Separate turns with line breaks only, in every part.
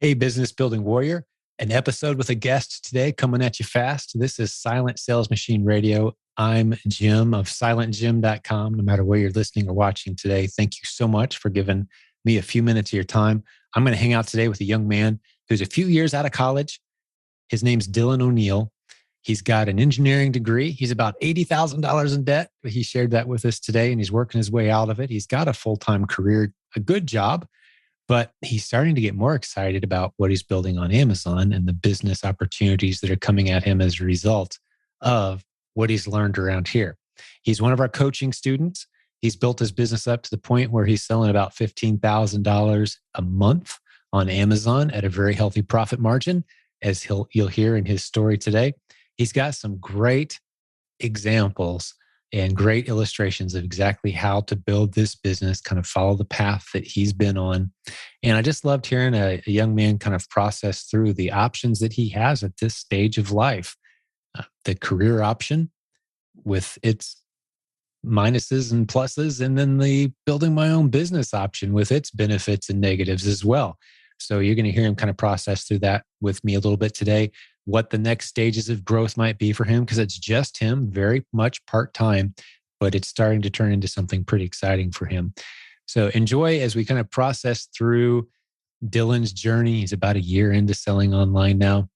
Hey, business building warrior, an episode with a guest today coming at you fast. This is Silent Sales Machine Radio. I'm Jim of silentjim.com. No matter where you're listening or watching today, thank you so much for giving me a few minutes of your time. I'm going to hang out today with a young man who's a few years out of college. His name's Dylan ONeal. He's got an engineering degree. He's about $80,000 in debt. He shared that with us today, and he's working his way out of it. He's got a full-time career, a good job. But he's starting to get more excited about what he's building on Amazon and the business opportunities that are coming at him as a result of what he's learned around here. He's one of our coaching students. He's built his business up to the point where he's selling about $15,000 a month on Amazon at a very healthy profit margin, as you'll hear in his story today. He's got some great examples and great illustrations of exactly how to build this business, kind of follow the path that he's been on. And I just loved hearing a young man kind of process through the options that he has at this stage of life. The career option with its minuses and pluses, and then the building my own business option with its benefits and negatives as well. So you're going to hear him kind of process through that with me a little bit today, what the next stages of growth might be for him, because it's just him, very much part-time, but it's starting to turn into something pretty exciting for him. So enjoy as we kind of process through Dylan's journey. He's about a year into selling online now.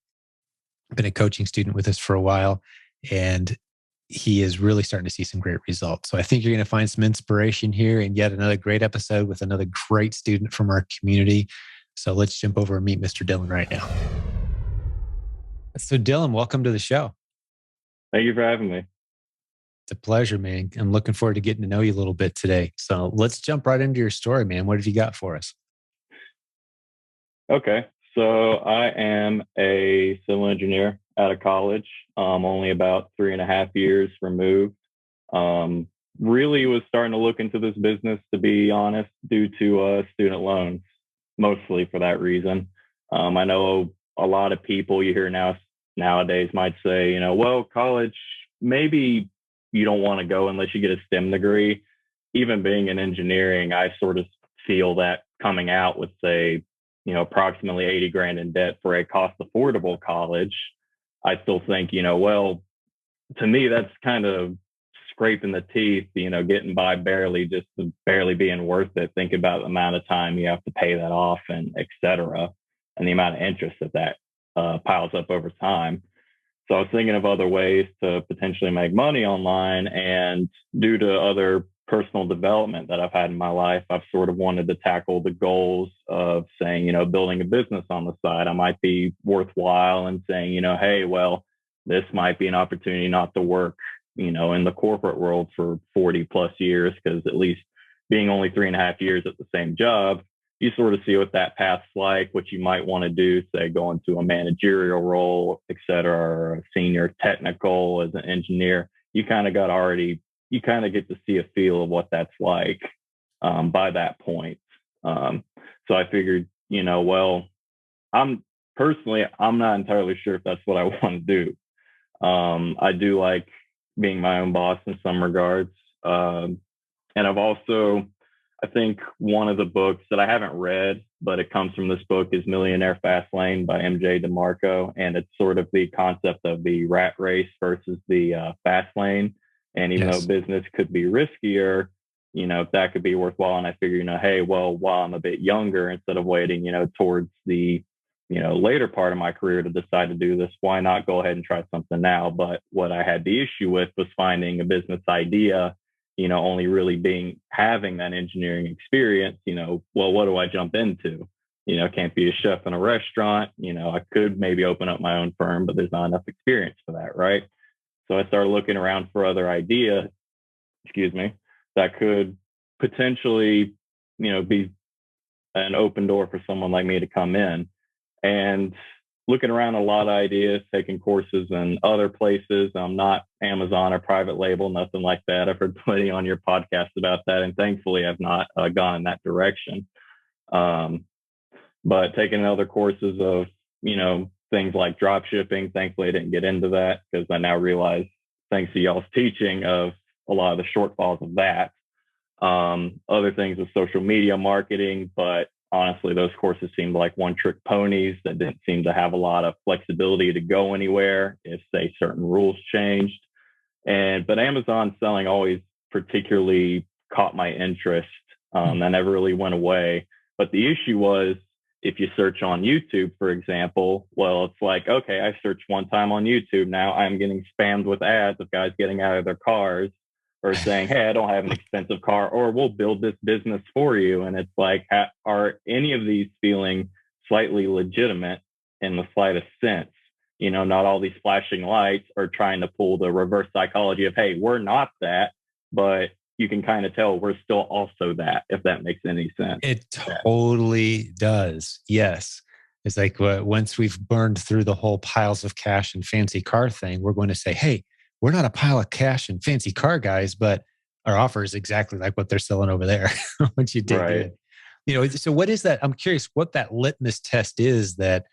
Been a coaching student with us for a while, and he is really starting to see some great results. So I think you're going to find some inspiration here, and yet another great episode with another great student from our community. So let's jump over and meet Mr. Dylan right now. So Dylan, welcome to the show.
Thank you for having me.
It's a pleasure, man. I'm looking forward to getting to know you a little bit today. So let's jump right into your story, man. What have you got for us?
Okay. So I am a civil engineer out of college, only about 3.5 years removed. Really was starting to look into this business, to be honest, due to student loans, mostly for that reason. I know a lot of people you hear nowadays might say, well, college, maybe you don't want to go unless you get a STEM degree. Even being in engineering, I sort of feel that coming out with, say, approximately 80 grand in debt for a cost affordable college, I still think, well, to me, that's kind of scraping the teeth, getting by barely, just barely being worth it. Think about the amount of time you have to pay that off and et cetera, and the amount of interest that piles up over time. So I was thinking of other ways to potentially make money online, and due to other personal development that I've had in my life, I've sort of wanted to tackle the goals of saying, building a business on the side. I might be worthwhile and saying, hey, well, this might be an opportunity not to work, in the corporate world for 40 plus years, because at least being only 3.5 years at the same job, you sort of see what that path's like, what you might want to do, say, go into a managerial role, et cetera, or a senior technical as an engineer. You kind of get to see a feel of what that's like by that point. So I figured, well, I'm not entirely sure if that's what I want to do. I do like being my own boss in some regards. And I've also, I think one of the books that I haven't read, but it comes from this book, is Millionaire Fastlane by MJ DeMarco. And it's sort of the concept of the rat race versus the fast lane. And even though business could be riskier, that could be worthwhile. And I figure, hey, well, while I'm a bit younger, instead of waiting, towards the, later part of my career to decide to do this, why not go ahead and try something now? But what I had the issue with was finding a business idea, only really having that engineering experience, well, what do I jump into? Can't be a chef in a restaurant. I could maybe open up my own firm, but there's not enough experience for that, right? So I started looking around for other ideas, that could potentially, be an open door for someone like me to come in. And looking around a lot of ideas, taking courses in other places. I'm not Amazon or private label, nothing like that. I've heard plenty on your podcast about that, and thankfully I've not gone in that direction. But taking other courses of, things like drop shipping, thankfully I didn't get into that, because I now realize, thanks to y'all's teaching, of a lot of the shortfalls of that. Other things with social media marketing, but honestly, those courses seemed like one trick ponies that didn't seem to have a lot of flexibility to go anywhere if, say, certain rules changed. But Amazon selling always particularly caught my interest. That never really went away. But the issue was, if you search on YouTube, for example, well, it's like, okay, I searched one time on YouTube. Now I'm getting spammed with ads of guys getting out of their cars or saying, hey, I don't have an expensive car, or we'll build this business for you. And it's like, are any of these feeling slightly legitimate in the slightest sense? Not all these flashing lights are trying to pull the reverse psychology of, hey, we're not that, but you can kind of tell we're still also that, if that makes any sense.
It totally does. Yes. It's like once we've burned through the whole piles of cash and fancy car thing, we're going to say, hey, we're not a pile of cash and fancy car guys, but our offer is exactly like what they're selling over there once you dig
Right.
in. So what is that? I'm curious what that litmus test is that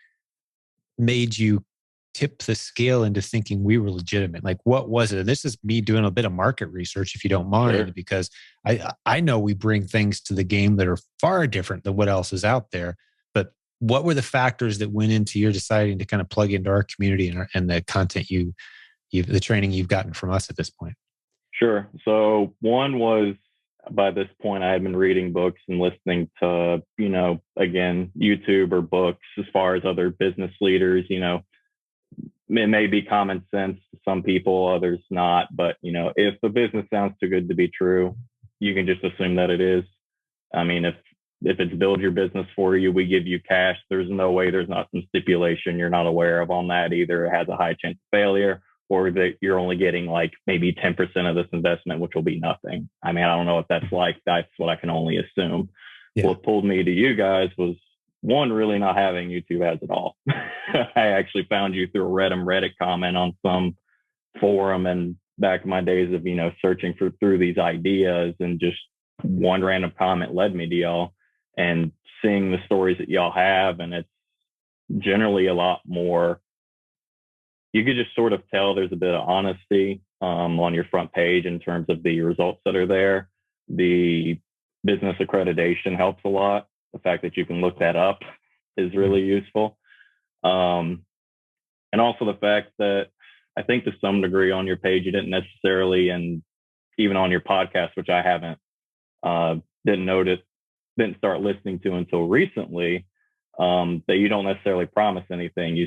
made you tip the scale into thinking we were legitimate. Like, what was it? And this is me doing a bit of market research, if you don't mind,
Sure.
because I know we bring things to the game that are far different than what else is out there. But what were the factors that went into your deciding to kind of plug into our community and the content the training you've gotten from us at this point?
Sure. So one was, by this point, I had been reading books and listening to, again, YouTube or books as far as other business leaders. It may be common sense to some people, others not. But, if the business sounds too good to be true, you can just assume that it is. I mean, if it's build your business for you, we give you cash. There's no way there's not some stipulation you're not aware of on that. Either it has a high chance of failure, or that you're only getting like maybe 10% of this investment, which will be nothing. I mean, I don't know what that's like. That's what I can only assume. Yeah. What pulled me to you guys was, one, really not having YouTube ads at all. I actually found you through a Reddit comment on some forum, and back in my days of, searching through these ideas, and just one random comment led me to y'all, and seeing the stories that y'all have. And it's generally a lot more, you could just sort of tell there's a bit of honesty on your front page in terms of the results that are there. The business accreditation helps a lot. The fact that you can look that up is really useful. And also the fact that I think to some degree on your page, you didn't necessarily, and even on your podcast, which I haven't, didn't start listening to until recently, that you don't necessarily promise anything.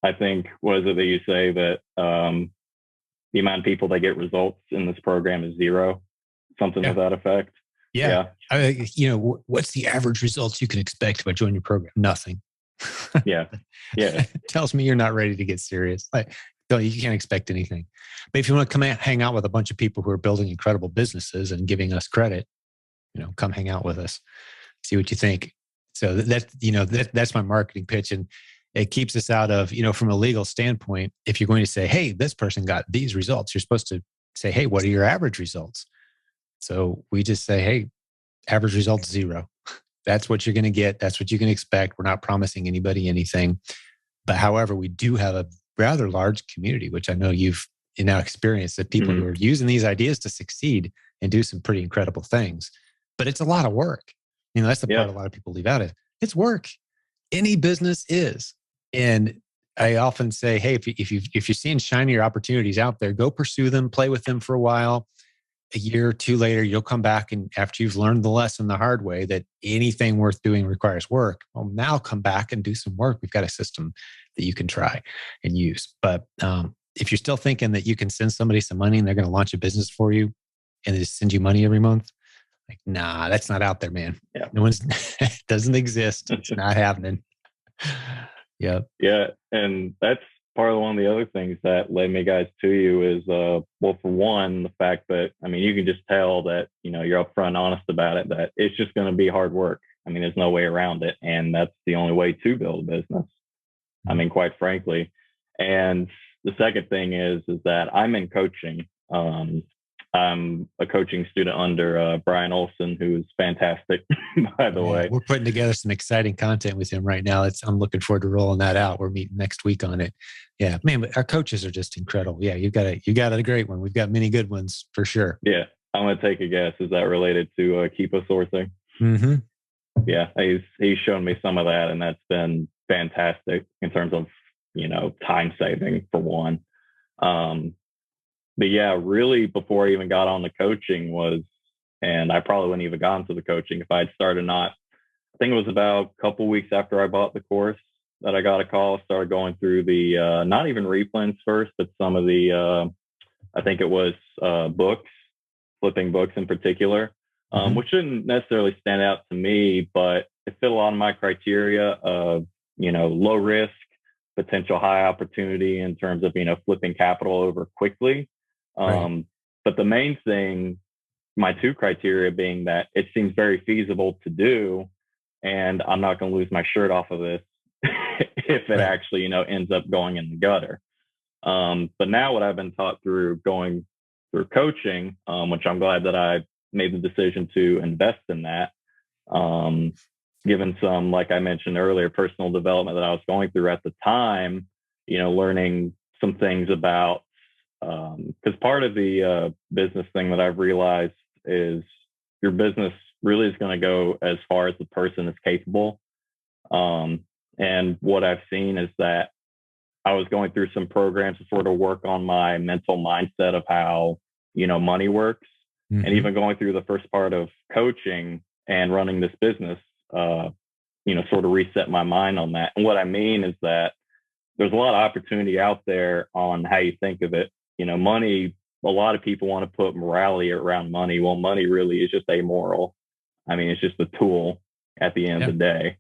I think, what is it that you say, that the amount of people that get results in this program is zero, something to that effect?
Yeah. What's the average results you can expect by joining your program? Nothing.
Yeah.
Tells me you're not ready to get serious. No, you can't expect anything. But if you want to come hang out with a bunch of people who are building incredible businesses and giving us credit, come hang out with us, see what you think. So that's my marketing pitch. And it keeps us out of, from a legal standpoint, if you're going to say, hey, this person got these results, you're supposed to say, hey, what are your average results? So we just say, hey, average result 0. That's what you're going to get. That's what you can expect. We're not promising anybody anything. But however, we do have a rather large community, which I know you've now experienced, that people who are using these ideas to succeed and do some pretty incredible things. But it's a lot of work. That's the part a lot of people leave out of. It's work. Any business is. And I often say, hey, if you're seeing shinier opportunities out there, go pursue them, play with them for a while. A year or two later, you'll come back, and after you've learned the lesson the hard way that anything worth doing requires work, well, now come back and do some work. We've got a system that you can try and use. But if you're still thinking that you can send somebody some money and they're going to launch a business for you and they just send you money every month, like, nah, that's not out there, man. Yeah. No one's doesn't exist. It's not happening. Yep.
Yeah. And that's part of one of the other things that led me guys to you is, well, for one, the fact that, you can just tell that, you're upfront honest about it, that it's just going to be hard work. There's no way around it. And that's the only way to build a business. Quite frankly. And the second thing is that I'm in coaching. I'm a coaching student under Brian Olson, who's fantastic, by the way.
We're putting together some exciting content with him right now. I'm looking forward to rolling that out. We're meeting next week on it. Yeah, man, but our coaches are just incredible. Yeah, you got a great one. We've got many good ones for sure.
Yeah, I'm going to take a guess. Is that related to Keepa sourcing?
Mm-hmm.
Yeah, he's shown me some of that, and that's been fantastic in terms of time saving for one. Um, but yeah, really before I even got on the coaching was, and I probably wouldn't even gone to the coaching if I'd started not. I think it was about a couple weeks after I bought the course that I got a call. Started going through the not even replens first, but some of the I think it was books, flipping books in particular, which didn't necessarily stand out to me, but it fit a lot of my criteria of low risk, potential high opportunity in terms of flipping capital over quickly.
Right.
But the main thing, my two criteria being that it seems very feasible to do, and I'm not going to lose my shirt off of this if it
Right.
actually ends up going in the gutter. But now what I've been taught through going through coaching, which I'm glad that I made the decision to invest in that, given some, like I mentioned earlier, personal development that I was going through at the time, learning some things about, because part of the business thing that I've realized is your business really is going to go as far as the person is capable. And what I've seen is that I was going through some programs to sort of work on my mental mindset of how, money works. And even going through the first part of coaching and running this business, sort of reset my mind on that. And what I mean is that there's a lot of opportunity out there on how you think of it. Money, a lot of people want to put morality around money. Well, money really is just amoral. I mean, it's just a tool at the end
Yeah.
of the day.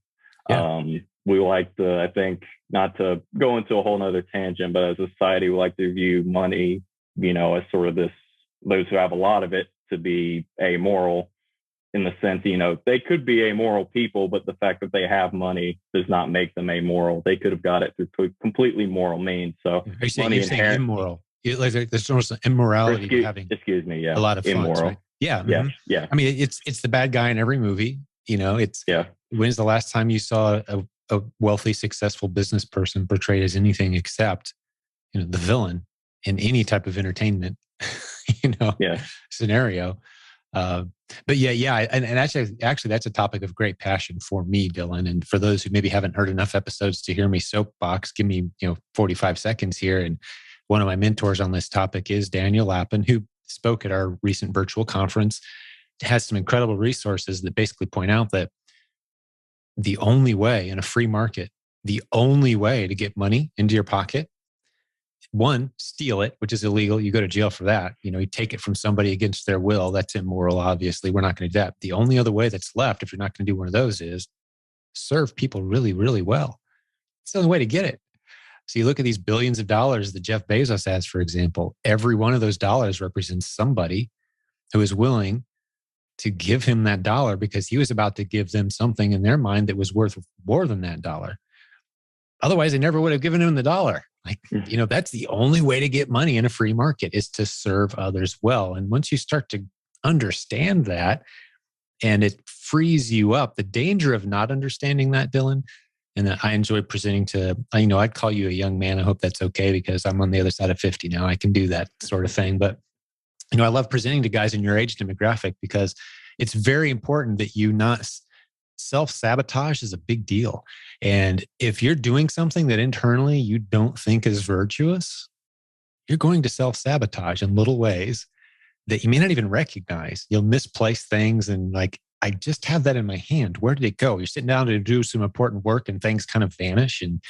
Yeah.
We like to, I think, not to go into a whole nother tangent, but as a society, we like to view money, as sort of this, those who have a lot of it to be amoral in the sense, they could be amoral people, but the fact that they have money does not make them amoral. They could have got it through completely moral means. So
You're saying immoral. Like there's almost an immorality to having
excuse me, yeah,
a lot of funds, right?
immoral.
Yeah.
Yes, yeah.
I mean, it's the bad guy in every movie.
Yeah.
When's the last time you saw a wealthy, successful business person portrayed as anything except, the villain in any type of entertainment,
Yeah.
scenario? But yeah. And actually, that's a topic of great passion for me, Dylan. And for those who maybe haven't heard enough episodes to hear me soapbox, give me, 45 seconds here. And one of my mentors on this topic is Daniel Lappin, who spoke at our recent virtual conference. Has some incredible resources that basically point out that the only way in a free market, the only way to get money into your pocket, one, steal it, which is illegal. You go to jail for that. You take it from somebody against their will. That's immoral, obviously. We're not going to do that. The only other way that's left, if you're not going to do one of those, is serve people really, really well. It's the only way to get it. So you look at these billions of dollars that Jeff Bezos has, for example, every one of those dollars represents somebody who is willing to give him that dollar because he was about to give them something in their mind that was worth more than that dollar. Otherwise, they never would have given him the dollar. That's the only way to get money in a free market is to serve others well. And once you start to understand that and it frees you up, the danger of not understanding that, Dylan, and I enjoy presenting to, I'd call you a young man. I hope that's okay because I'm on the other side of 50 now. I can do that sort of thing. But, I love presenting to guys in your age demographic because it's very important that you not self-sabotage is a big deal. And if you're doing something that internally you don't think is virtuous, you're going to self-sabotage in little ways that you may not even recognize. You'll misplace things and I just have that in my hand. Where did it go? You're sitting down to do some important work and things kind of vanish and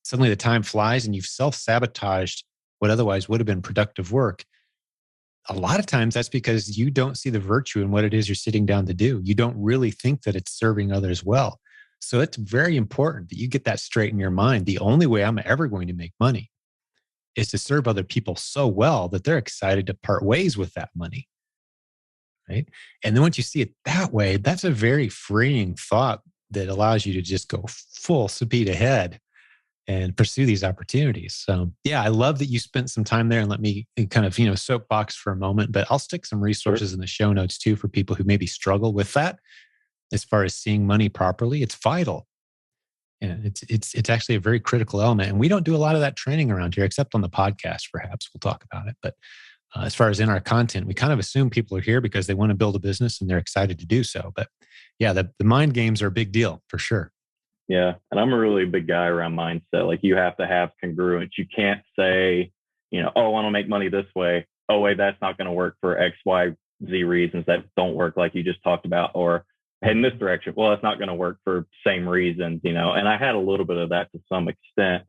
suddenly the time flies and you've self-sabotaged what otherwise would have been productive work. A lot of times that's because you don't see the virtue in what it is you're sitting down to do. You don't really think that it's serving others well. So it's very important that you get that straight in your mind. The only way I'm ever going to make money is to serve other people so well that they're excited to part ways with that money. Right. And then once you see it that way, that's a very freeing thought that allows you to just go full speed ahead and pursue these opportunities. So yeah, I love that you spent some time there and let me kind of, soapbox for a moment, but I'll stick some resources in the show notes too, for people who maybe struggle with that. As far as seeing money properly, it's vital. And it's actually a very critical element. And we don't do a lot of that training around here, except on the podcast, perhaps we'll talk about it. But As far as in our content, we kind of assume people are here because they want to build a business and they're excited to do so. But yeah, the mind games are a big deal for sure.
Yeah. And I'm a really big guy around mindset. Like you have to have congruence. You can't say, oh, I want to make money this way. Oh, wait, that's not going to work for X, Y, Z reasons that don't work like you just talked about, or head in this direction. Well, it's not going to work for same reasons, and I had a little bit of that to some extent,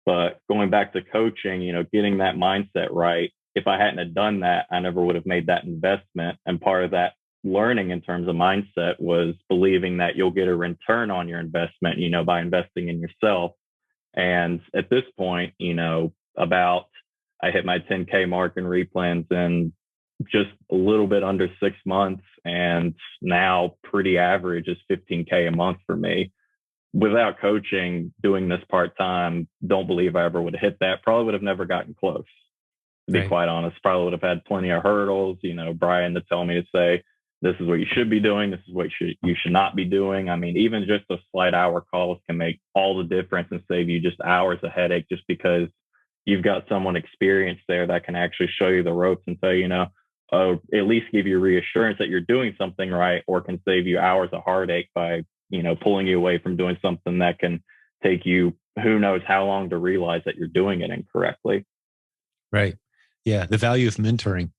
but going back to coaching, getting that mindset right. If I hadn't have done that, I never would have made that investment. And part of that learning in terms of mindset was believing that you'll get a return on your investment, by investing in yourself. And at this point, about I hit my 10K mark in replans in just a little bit under 6 months. And now pretty average is 15K a month for me. Without coaching, doing this part time, don't believe I ever would have hit that. Probably would have never gotten close, to be quite honest. Probably would have had plenty of hurdles, Brian to tell me to say, this is what you should be doing. This is what you should not be doing. I mean, even just those slight hour calls can make all the difference and save you just hours of headache, just because you've got someone experienced there that can actually show you the ropes and say, at least give you reassurance that you're doing something right, or can save you hours of heartache by, pulling you away from doing something that can take you who knows how long to realize that you're doing it incorrectly.
Right. Yeah. The value of mentoring.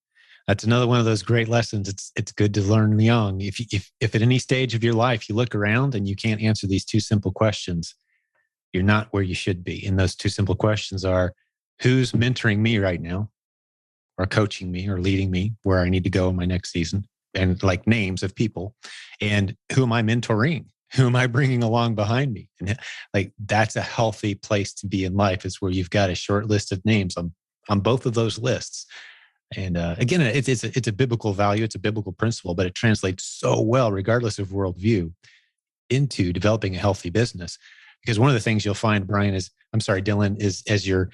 That's another one of those great lessons. It's good to learn young. If at any stage of your life you look around and you can't answer these two simple questions, you're not where you should be. And those two simple questions are, who's mentoring me right now, or coaching me, or leading me where I need to go in my next season, and like names of people, and who am I mentoring? Who am I bringing along behind me? And like that's a healthy place to be in life, is where you've got a short list of names on both of those lists. And again, it's a biblical value, it's a biblical principle, but it translates so well, regardless of worldview, into developing a healthy business. Because one of the things you'll find, Brian, Dylan, is as you're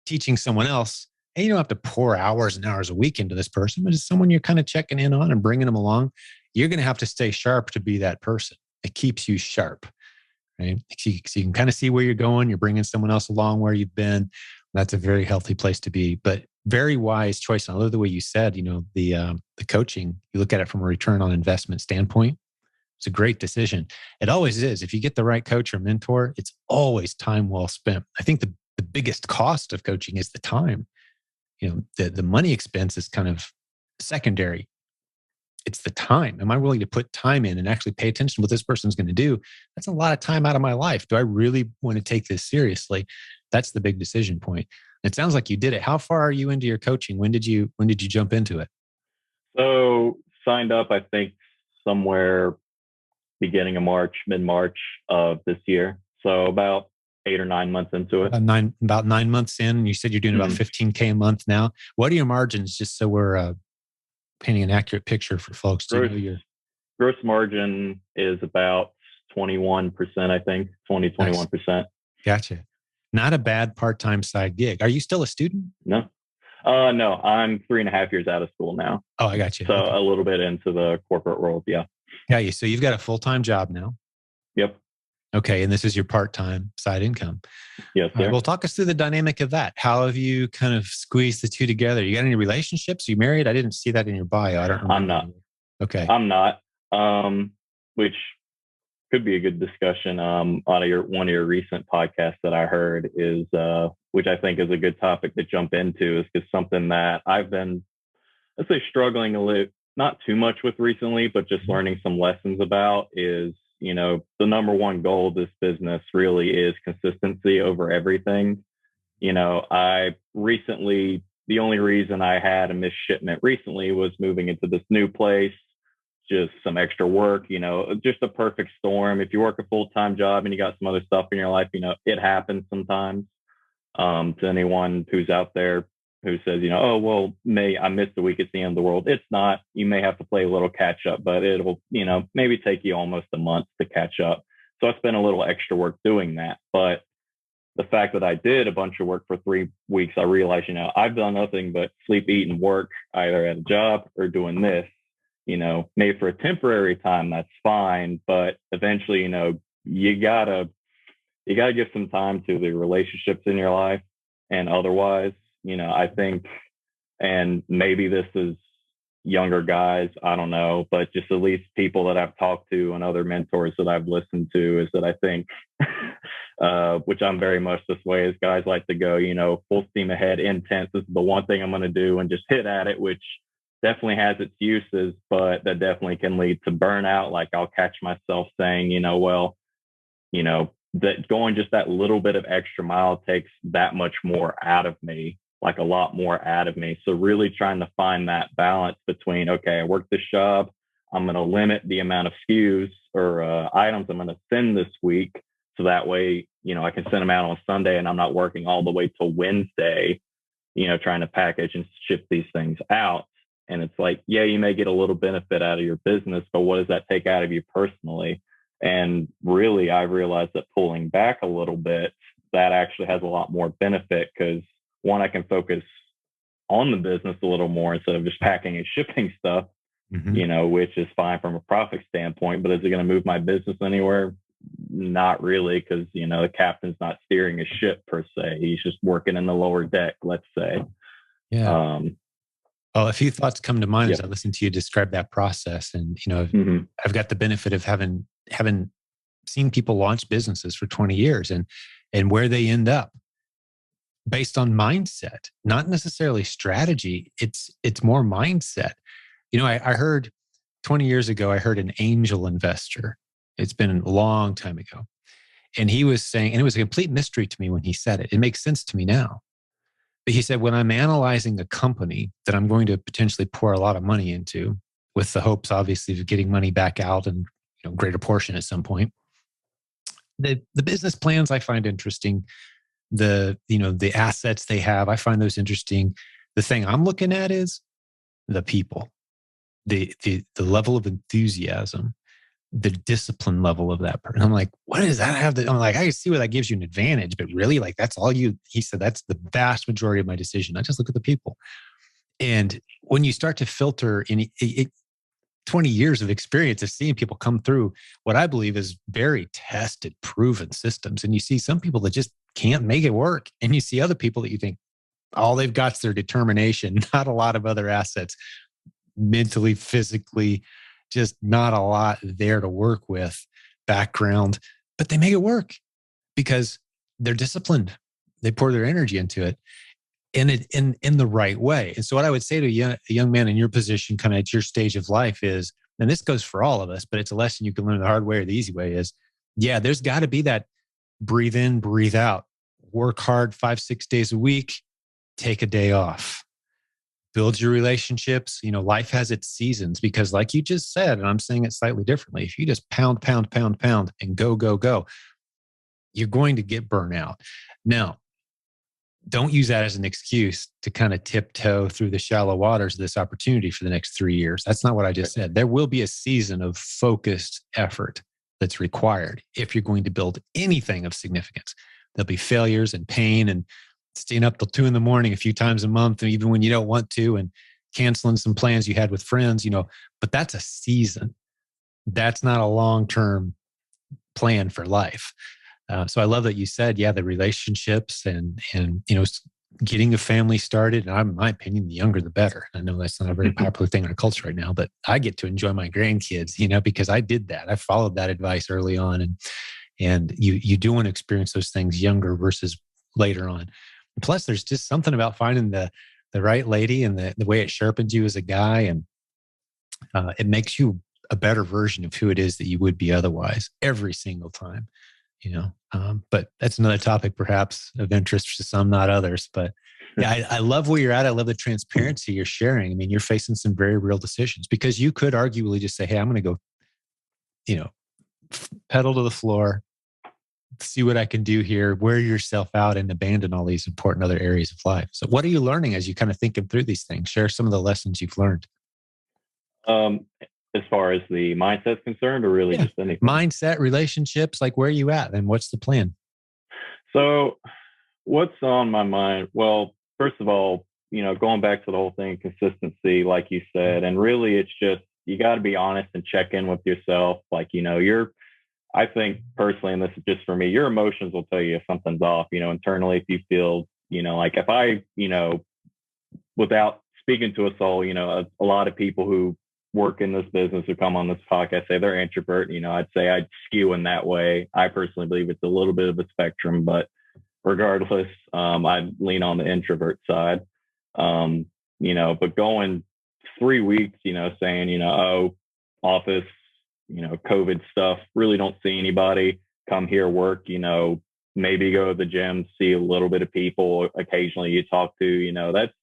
teaching someone else, and you don't have to pour hours and hours a week into this person, but it's someone you're kind of checking in on and bringing them along. You're going to have to stay sharp to be that person. It keeps you sharp, right? So you can kind of see where you're going. You're bringing someone else along where you've been. That's a very healthy place to be, but very wise choice. And I love the way you said, the coaching, you look at it from a return on investment standpoint. It's a great decision. It always is. If you get the right coach or mentor, it's always time well spent. I think the biggest cost of coaching is the time. The money expense is kind of secondary. It's the time. Am I willing to put time in and actually pay attention to what this person's going to do? That's a lot of time out of my life. Do I really want to take this seriously? That's the big decision point. It sounds like you did it. How far are you into your coaching? When did you jump into it?
So signed up, I think somewhere beginning of March, mid-March of this year. So about 8 or 9 months into it.
About 9 months in. You said you're doing about 15K a month now. What are your margins, just so we're painting an accurate picture for folks?
Gross margin is about 21%, I think, 21%.
Nice. Gotcha. Not a bad part-time side gig. Are you still a student?
No. No, I'm 3.5 years out of school now.
Oh, I got you.
So okay. A little bit into the corporate world. Yeah.
Got you. So you've got a full-time job now.
Yep.
Okay. And this is your part-time side income.
Yes, sir.
Right, well, talk us through the dynamic of that. How have you kind of squeezed the two together? You got any relationships? Are you married? I didn't see that in your bio. I don't remember.
I'm not.
Okay.
I'm not. Which could be a good discussion. On one of your recent podcasts that I heard is, which I think is a good topic to jump into, is because something that I've been, let's say, struggling a little, not too much with recently, but just learning some lessons about is, the number one goal of this business really is consistency over everything. I recently, the only reason I had a missed shipment recently was moving into this new place, just some extra work, just a perfect storm. If you work a full-time job and you got some other stuff in your life, it happens sometimes. To anyone who's out there who says, oh, well, I missed a week, it's the end of the world. It's not. You may have to play a little catch up, but it'll, maybe take you almost a month to catch up. So I spent a little extra work doing that. But the fact that I did a bunch of work for 3 weeks, I realized, I've done nothing but sleep, eat, and work, either at a job or doing this. Maybe for a temporary time, that's fine. But eventually, you gotta give some time to the relationships in your life. And otherwise, I think And maybe this is younger guys, I don't know, but just at least people that I've talked to and other mentors that I've listened to, is that I think, which I'm very much this way, is guys like to go, full steam ahead, intense. This is the one thing I'm going to do, and just hit at it, which definitely has its uses, but that definitely can lead to burnout. Like, I'll catch myself saying, that going just that little bit of extra mile takes that much more out of me, like a lot more out of me. So really trying to find that balance between, okay, I work this job, I'm going to limit the amount of SKUs or items I'm going to send this week. So that way, I can send them out on Sunday and I'm not working all the way till Wednesday, trying to package and ship these things out. And it's like, yeah, you may get a little benefit out of your business, but what does that take out of you personally? And really, I realized that pulling back a little bit, that actually has a lot more benefit, because one, I can focus on the business a little more instead of just packing and shipping stuff, which is fine from a profit standpoint. But is it going to move my business anywhere? Not really, because, the captain's not steering a ship per se. He's just working in the lower deck, let's say.
Yeah. Well, a few thoughts come to mind as I listen to you describe that process. And, I've got the benefit of having seen people launch businesses for 20 years and where they end up based on mindset, not necessarily strategy. It's more mindset. I heard 20 years ago, I heard an angel investor. It's been a long time ago. And he was saying, and it was a complete mystery to me when he said it. It makes sense to me now. But he said, when I'm analyzing a company that I'm going to potentially pour a lot of money into, with the hopes, obviously, of getting money back out and greater portion at some point, the business plans I find interesting. The assets they have, I find those interesting. The thing I'm looking at is the people, the level of enthusiasm, the discipline level of that person. I'm like, what does that have? I'm like, I can see where that gives you an advantage, but really, like, that's all you. He said that's the vast majority of my decision. I just look at the people, and when you start to filter in 20 years of experience of seeing people come through what I believe is very tested, proven systems, and you see some people that just can't make it work, and you see other people that you think all they've got is their determination, not a lot of other assets, mentally, physically, just not a lot there to work with, background, but they make it work because they're disciplined. They pour their energy into it in the right way. And so what I would say to a young man in your position, kind of at your stage of life is, and this goes for all of us, but it's a lesson you can learn the hard way or the easy way, is, yeah, there's got to be that breathe in, breathe out, work hard 5-6 days a week, take a day off. Build your relationships. Life has its seasons, because like you just said, and I'm saying it slightly differently, if you just pound, pound, pound, pound and go, go, go, you're going to get burnout. Now, don't use that as an excuse to kind of tiptoe through the shallow waters of this opportunity for the next 3 years. That's not what I just said. There will be a season of focused effort that's required if you're going to build anything of significance. There'll be failures and pain and staying up till 2 a.m. a few times a month, and even when you don't want to, and canceling some plans you had with friends, but that's a season. That's not a long-term plan for life. So I love that you said, yeah, the relationships and getting a family started. And in my opinion, the younger, the better. I know that's not a very popular thing in our culture right now, but I get to enjoy my grandkids, because I did that. I followed that advice early on. And you do want to experience those things younger versus later on. Plus, there's just something about finding the right lady and the way it sharpens you as a guy. And it makes you a better version of who it is that you would be otherwise every single time, but that's another topic perhaps of interest to some, not others. But yeah, I love where you're at. I love the transparency you're sharing. I mean, you're facing some very real decisions, because you could arguably just say, hey, I'm going to go, pedal to the floor, see what I can do here, wear yourself out, and abandon all these important other areas of life. So what are you learning as you kind of thinking through these things? Share some of the lessons you've learned.
As far as the mindset's concerned, or really just anything?
Mindset, relationships, like where are you at and what's the plan?
So what's on my mind? Well, first of all, going back to the whole thing, consistency, like you said, and really it's just, you got to be honest and check in with yourself. Like, I think personally, and this is just for me, your emotions will tell you if something's off, internally, if you feel, like if I, without speaking to us all, a lot of people who work in this business who come on this podcast say they're introvert. I'd say I'd skew in that way. I personally believe it's a little bit of a spectrum, but regardless, I lean on the introvert side. But going 3 weeks, saying, oh, office, COVID stuff, really don't see anybody, come here, work, maybe go to the gym, see a little bit of people occasionally you talk to, that's,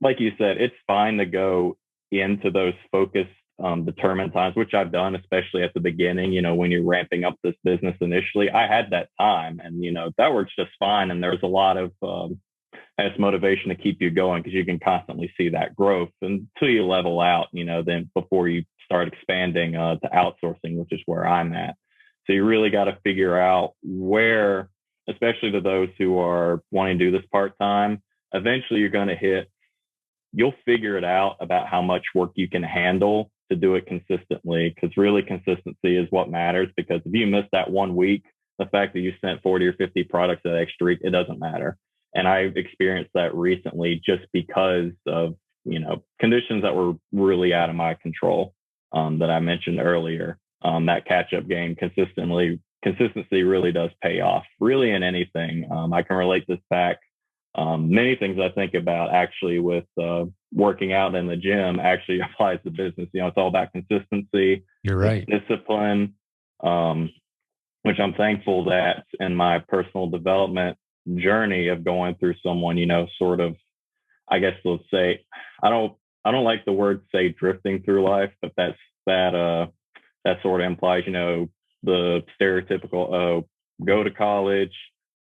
like you said, it's fine to go into those focused, determined times, which I've done, especially at the beginning, when you're ramping up this business initially. I had that time and, that works just fine. And there's a lot of, it's motivation to keep you going because you can constantly see that growth until you level out, then before you start expanding to outsourcing, which is where I'm at. So you really got to figure out where, especially to those who are wanting to do this part-time, eventually you'll figure it out about how much work you can handle to do it consistently, because really consistency is what matters. Because if you miss that 1 week, the fact that you sent 40 or 50 products that extra week, it doesn't matter. And I've experienced that recently just because of, conditions that were really out of my control, that I mentioned earlier. That catch-up game, consistency really does pay off, really, in anything. I can relate this back. Many things I think about actually with working out in the gym actually applies to business. It's all about consistency.
You're right.
Discipline, which I'm thankful that in my personal development journey of going through someone, sort of, I guess let's say, I don't like the word say drifting through life, but that sort of implies, the stereotypical, go to college,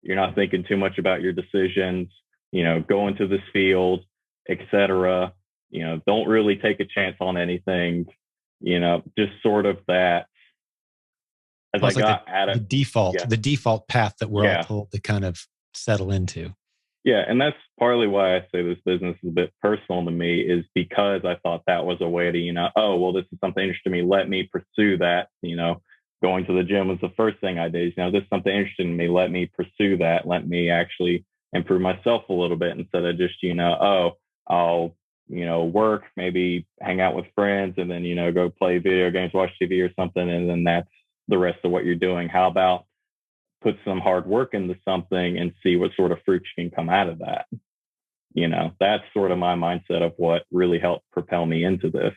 you're not thinking too much about your decisions, go into this field, etc. Don't really take a chance on anything, just sort of that. As I got at it,
the default path that we're all told to kind of settle into.
Yeah. And that's partly why I say this business is a bit personal to me, is because I thought that was a way to, oh, well, this is something interesting to me. Let me pursue that. Going to the gym was the first thing I did. This is something interesting to me. Let me pursue that. Let me actually improve myself a little bit instead of just, I'll, work, maybe hang out with friends and then, go play video games, watch TV or something. And then that's the rest of what you're doing. How about put some hard work into something and see what sort of fruits can come out of that? That's sort of my mindset of what really helped propel me into this.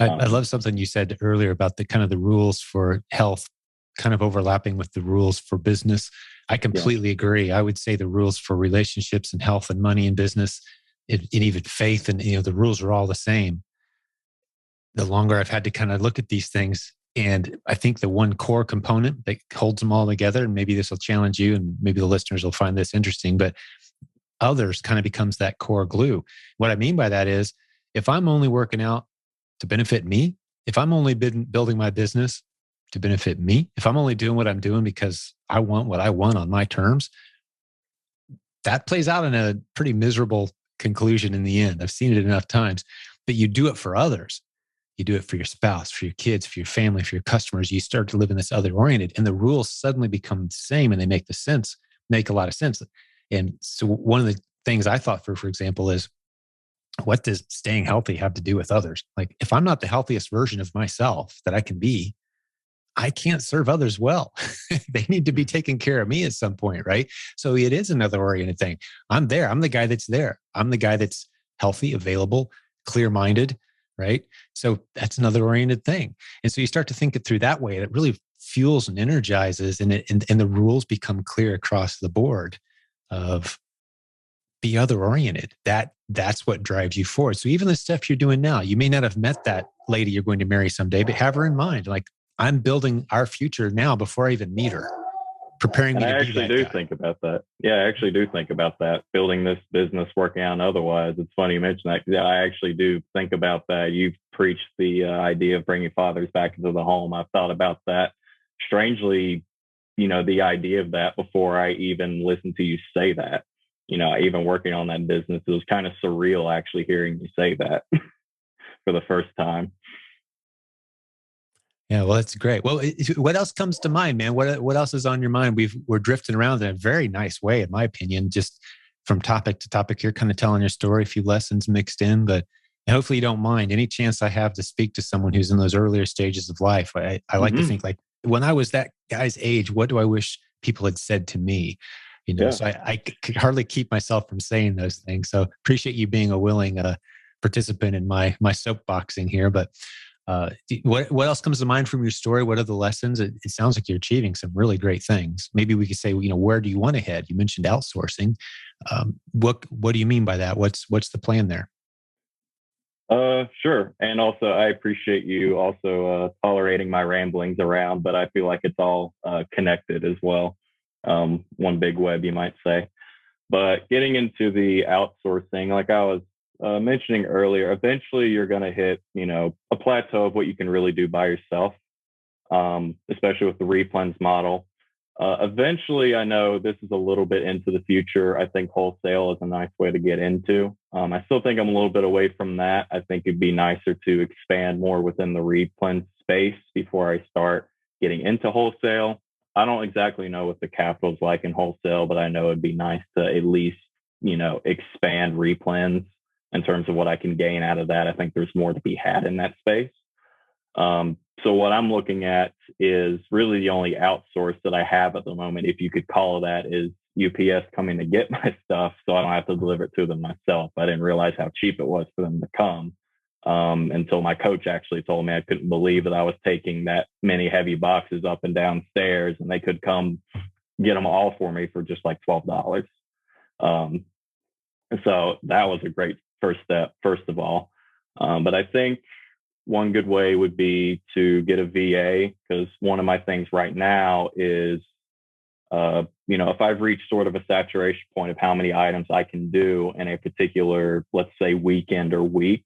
I love something you said earlier about the kind of the rules for health kind of overlapping with the rules for business. I completely agree. I would say the rules for relationships and health and money and business and even faith and, the rules are all the same. The longer I've had to kind of look at these things, and I think the one core component that holds them all together, and maybe this will challenge you and maybe the listeners will find this interesting, but others kind of becomes that core glue. What I mean by that is if I'm only working out to benefit me, if I'm only building my business to benefit me, if I'm only doing what I'm doing because I want what I want on my terms, that plays out in a pretty miserable conclusion in the end. I've seen it enough times. But you do it for others. You do it for your spouse, for your kids, for your family, for your customers. You start to live in this other oriented, and the rules suddenly become the same, and they make a lot of sense. And so one of the things I thought for example, is what does staying healthy have to do with others? Like if I'm not the healthiest version of myself that I can be, I can't serve others well. They need to be taking care of me at some point, right? So it is another oriented thing. I'm there. I'm the guy that's there. I'm the guy that's healthy, available, clear-minded, right? So that's another oriented thing. And so you start to think it through that way. It really fuels and energizes, and the rules become clear across the board of be other oriented. That's what drives you forward. So even the stuff you're doing now, you may not have met that lady you're going to marry someday, but have her in mind. Like I'm building our future now before I even meet her, preparing me to be that guy.
I actually do think about that. Yeah, I actually do think about that. Building this business, working out otherwise. It's funny you mention that. Yeah, I actually do think about that. You've preached the idea of bringing fathers back into the home. I've thought about that. Strangely, the idea of that before I even listened to you say that. Even working on that business, it was kind of surreal actually hearing you say that for the first time.
Yeah, well, that's great. Well, what else comes to mind, man? What else is on your mind? We're drifting around in a very nice way, in my opinion. Just from topic to topic here, kind of telling your story, a few lessons mixed in, but hopefully you don't mind. Any chance I have to speak to someone who's in those earlier stages of life, I like to
Mm-hmm.
think like, when I was that guy's age, what do I wish people had said to me?
Yeah.
So I could hardly keep myself from saying those things. So appreciate you being a willing participant in my soapboxing here. But what else comes to mind from your story? What are the lessons? It sounds like you're achieving some really great things. Maybe we could say, where do you want to head? You mentioned outsourcing. What do you mean by that? What's the plan there?
Sure. And also, I appreciate you also tolerating my ramblings around, but I feel like it's all connected as well. One big web, you might say. But getting into the outsourcing, like I was mentioning earlier, eventually you're going to hit, a plateau of what you can really do by yourself, especially with the replens model. Eventually, I know this is a little bit into the future. I think wholesale is a nice way to get into. I still think I'm a little bit away from that. I think it'd be nicer to expand more within the replens space before I start getting into wholesale. I don't exactly know what the capital's like in wholesale, but I know it'd be nice to at least, expand replens in terms of what I can gain out of that. I think there's more to be had in that space. So what I'm looking at is really the only outsource that I have at the moment, if you could call it that, is UPS coming to get my stuff so I don't have to deliver it to them myself. I didn't realize how cheap it was for them to come until my coach actually told me. I couldn't believe that I was taking that many heavy boxes up and down stairs and they could come get them all for me for just like $12. Um, so that was a great first step, first of all. But I think one good way would be to get a VA, because one of my things right now is, if I've reached sort of a saturation point of how many items I can do in a particular, let's say, weekend or week,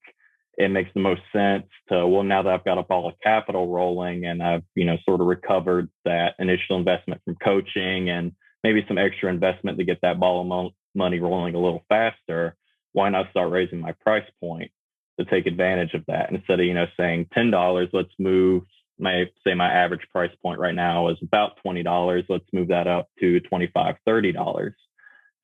it makes the most sense to, well, now that I've got up all the capital rolling and I've, sort of recovered that initial investment from coaching and maybe some extra investment to get that ball of money rolling a little faster, why not start raising my price point to take advantage of that? Instead of, saying $10, let's move my average price point right now is about $20. Let's move that up to $25, $30.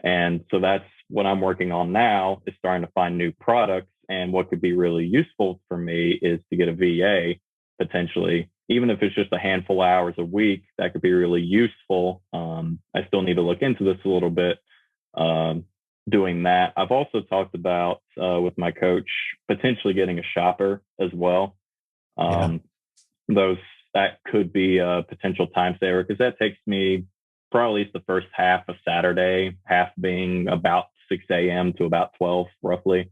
And so that's what I'm working on now, is starting to find new products. And what could be really useful for me is to get a VA potentially, even if it's just a handful of hours a week, that could be really useful. I still need to look into this a little bit. Doing that. I've also talked about with my coach potentially getting a shopper as well.
Yeah.
That could be a potential time saver, because that takes me probably the first half of Saturday, half being about 6 a.m. to about 12 roughly,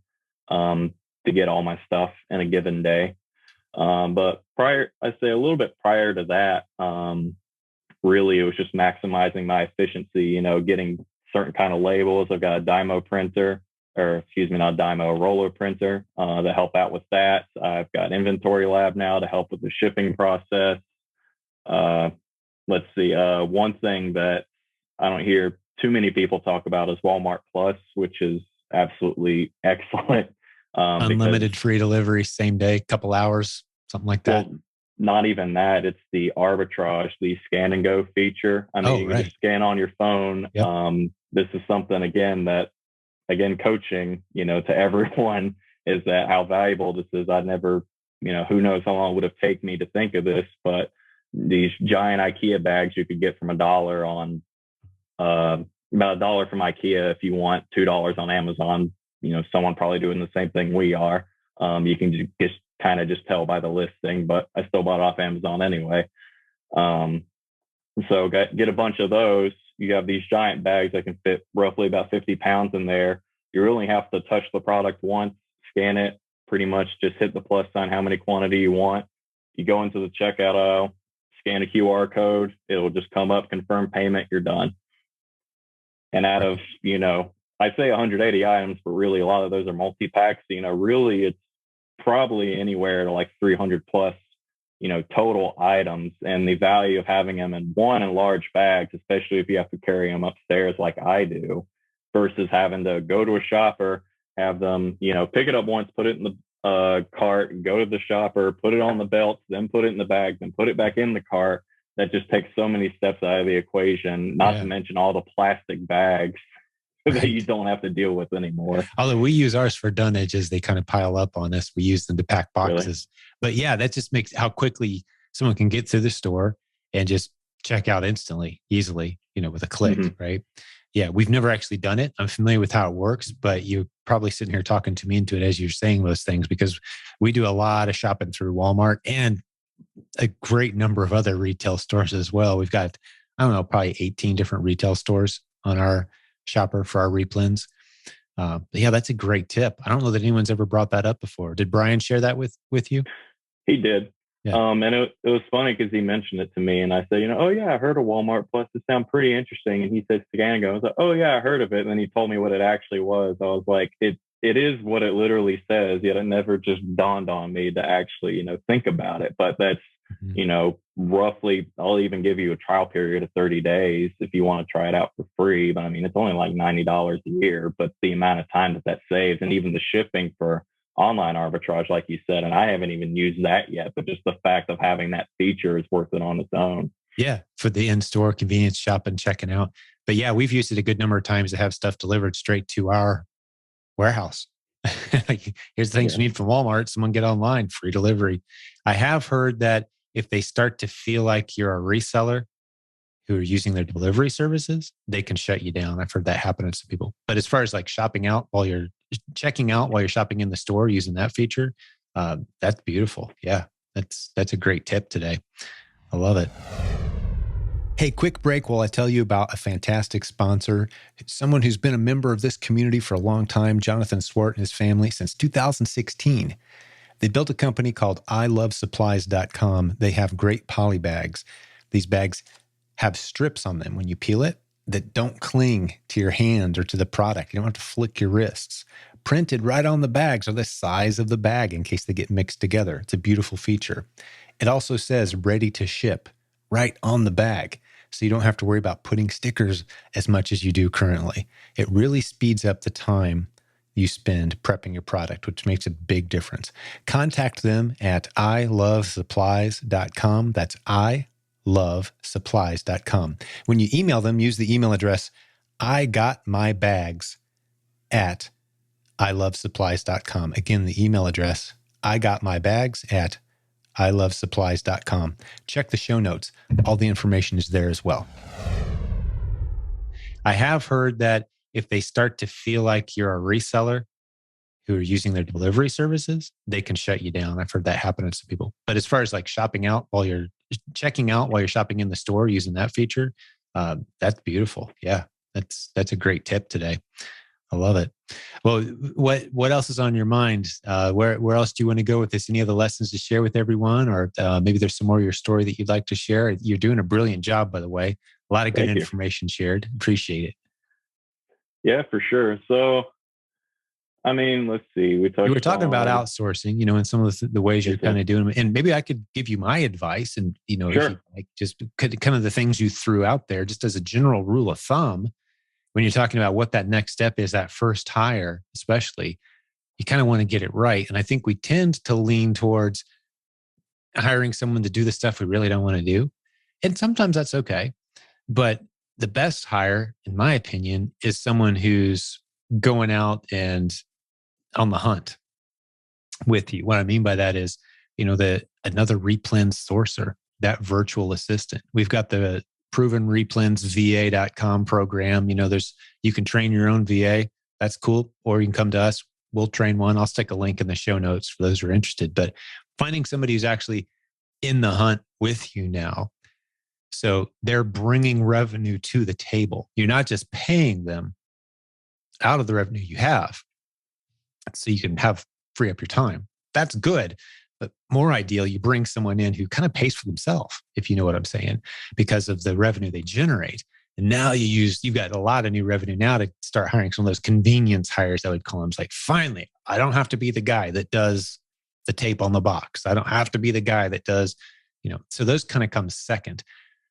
to get all my stuff in a given day. But I'd say a little bit prior to that, really it was just maximizing my efficiency, getting certain kind of labels. I've got a Dymo printer, or excuse me, not Dymo, a roller printer to help out with that. I've got Inventory Lab now to help with the shipping process. Let's see. One thing that I don't hear too many people talk about is Walmart Plus, which is absolutely excellent.
Unlimited free delivery, same day, couple hours, something like that.
Well, not even that. It's the arbitrage, the scan and go feature. I mean, you can just scan on your phone.
Yep.
This is something again, coaching, to everyone, is that how valuable this is. I never, who knows how long it would have taken me to think of this, but these giant IKEA bags you could get from $1 on, about $1 from IKEA. If you want $2 on Amazon, someone probably doing the same thing we are. You can just kind of just tell by the listing, but I still bought off Amazon anyway. So get a bunch of those. You have these giant bags that can fit roughly about 50 pounds in there. You really have to touch the product once, scan it, pretty much just hit the plus sign, how many quantity you want. You go into the checkout aisle, scan a QR code. It'll just come up, confirm payment, you're done. And out of, I'd say 180 items, but really a lot of those are multi-packs. Really it's probably anywhere to like 300 plus, total items, and the value of having them in large bags, especially if you have to carry them upstairs like I do, versus having to go to a shopper, have them, pick it up once, put it in the cart, go to the shopper, put it on the belt, then put it in the bag, then put it back in the cart. That just takes so many steps out of the equation, not to mention all the plastic bags. that you
Right.
don't have to deal with anymore.
Although we use ours for dunnages, they kind of pile up on us. We use them to pack
Really.
boxes. But yeah, that just makes how quickly someone can get through the store and just check out instantly, easily, with a click,
Hmm.
right? Yeah, we've never actually done it. I'm familiar with how it works, but you're probably sitting here talking to me into it as you're saying those things because we do a lot of shopping through Walmart and a great number of other retail stores as well. We've got, I don't know, probably 18 different retail stores on our shopper for our replens. But yeah, that's a great tip. I don't know that anyone's ever brought that up before. Did Brian share that with you?
He did.
Yeah.
And it was funny because he mentioned it to me, and I said, oh yeah, I heard of Walmart Plus. It sounds pretty interesting. And he said Scango. I was like, oh yeah, I heard of it. And then he told me what it actually was. I was like, it is what it literally says. Yet it never just dawned on me to actually think about it. But that's
Mhm.
roughly. I'll even give you a trial period of 30 days if you want to try it out for free. But I mean, it's only like $90 a year. But the amount of time that saves, and even the shipping for online arbitrage, like you said, and I haven't even used that yet, but just the fact of having that feature is worth it on its own.
Yeah, for the in-store convenience shopping, checking out. But yeah, we've used it a good number of times to have stuff delivered straight to our warehouse. Like, here's the things
Yeah.
you need from Walmart. Someone get online, free delivery. I have heard that if they start to feel like you're a reseller who are using their delivery services, they can shut you down. I've heard that happen to some people. But as far as like shopping out while you're checking out while you're shopping in the store using that feature, that's beautiful. Yeah, that's a great tip today. I love it. Hey, quick break while I tell you about a fantastic sponsor, someone who's been a member of this community for a long time, Jonathan Swart and his family since 2016. They built a company called ilovesupplies.com. They have great poly bags. These bags have strips on them when you peel it that don't cling to your hand or to the product. You don't have to flick your wrists. Printed right on the bags are the size of the bag in case they get mixed together. It's a beautiful feature. It also says ready to ship right on the bag, so you don't have to worry about putting stickers as much as you do currently. It really speeds up the time you spend prepping your product, which makes a big difference. Contact them at ilovesupplies.com. That's ilovesupplies.com. When you email them, use the email address igotmybags@ilovesupplies.com. Again, the email address igotmybags@ilovesupplies.com. Check the show notes. All the information is there as well. I have heard that if they start to feel like you're a reseller who are using their delivery services, they can shut you down. I've heard that happen to some people. But as far as like shopping out while you're checking out while you're shopping in the store using that feature, that's beautiful. Yeah, that's a great tip today. I love it. Well, what else is on your mind? Where else do you want to go with this? Any other lessons to share with everyone, or maybe there's some more of your story that you'd like to share? You're doing a brilliant job, by the way. A lot of good
Thank you.
information shared. Appreciate it.
Yeah, for sure. So, I mean, let's see. We
You were
touched
talking about
on.
outsourcing, and some of the ways
Yes,
you're kind
sir.
of doing them. And maybe I could give you my advice, and if you
Sure.
like, just kind of the things you threw out there, just as a general rule of thumb, when you're talking about what that next step is, that first hire, especially, you kind of want to get it right. And I think we tend to lean towards hiring someone to do the stuff we really don't want to do. And sometimes that's okay. But the best hire, in my opinion, is someone who's going out and on the hunt with you. What I mean by that is, another replens sourcer, that virtual assistant. We've got the proven replensva.com program. You can train your own VA. That's cool. Or you can come to us. We'll train one. I'll stick a link in the show notes for those who are interested. But finding somebody who's actually in the hunt with you now. So they're bringing revenue to the table. You're not just paying them out of the revenue you have so you can free up your time. That's good. But more ideal, you bring someone in who kind of pays for themselves, if you know what I'm saying, because of the revenue they generate. And now you've got a lot of new revenue now to start hiring some of those convenience hires, I would call them. It's like, finally, I don't have to be the guy that does the tape on the box. I don't have to be the guy that does, so those kind of come second.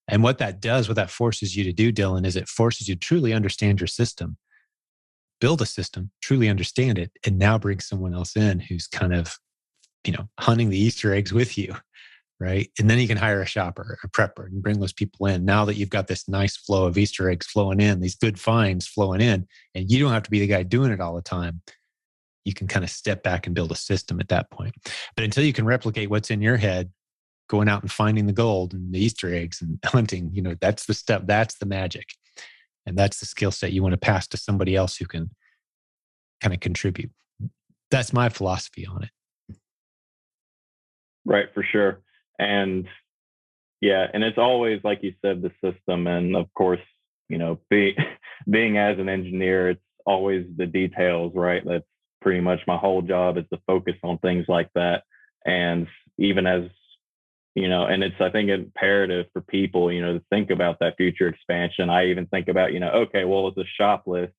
And what that forces you to do, Dylan, is it forces you to truly understand your system, build a system, truly understand it, and now bring someone else in who's kind of, hunting the Easter eggs with you. right? And then you can hire a shopper, a prepper, and bring those people in. Now that you've got this nice flow of Easter eggs flowing in, these good finds flowing in, and you don't have to be the guy doing it all the time, you can kind of step back and build a system at that point. But until you can replicate what's in your head, going out and finding the gold and the Easter eggs and hunting, that's the step, that's the magic. And that's the skill set you want to pass to somebody else who can kind of contribute. That's my philosophy on it.
Right, for sure. And yeah, and it's always, like you said, the system. And of course, being as an engineer, it's always the details, right? That's pretty much my whole job, is to focus on things like that. And even as, and it's, I think, imperative for people, to think about that future expansion. I even think about, okay, well, it's a shop list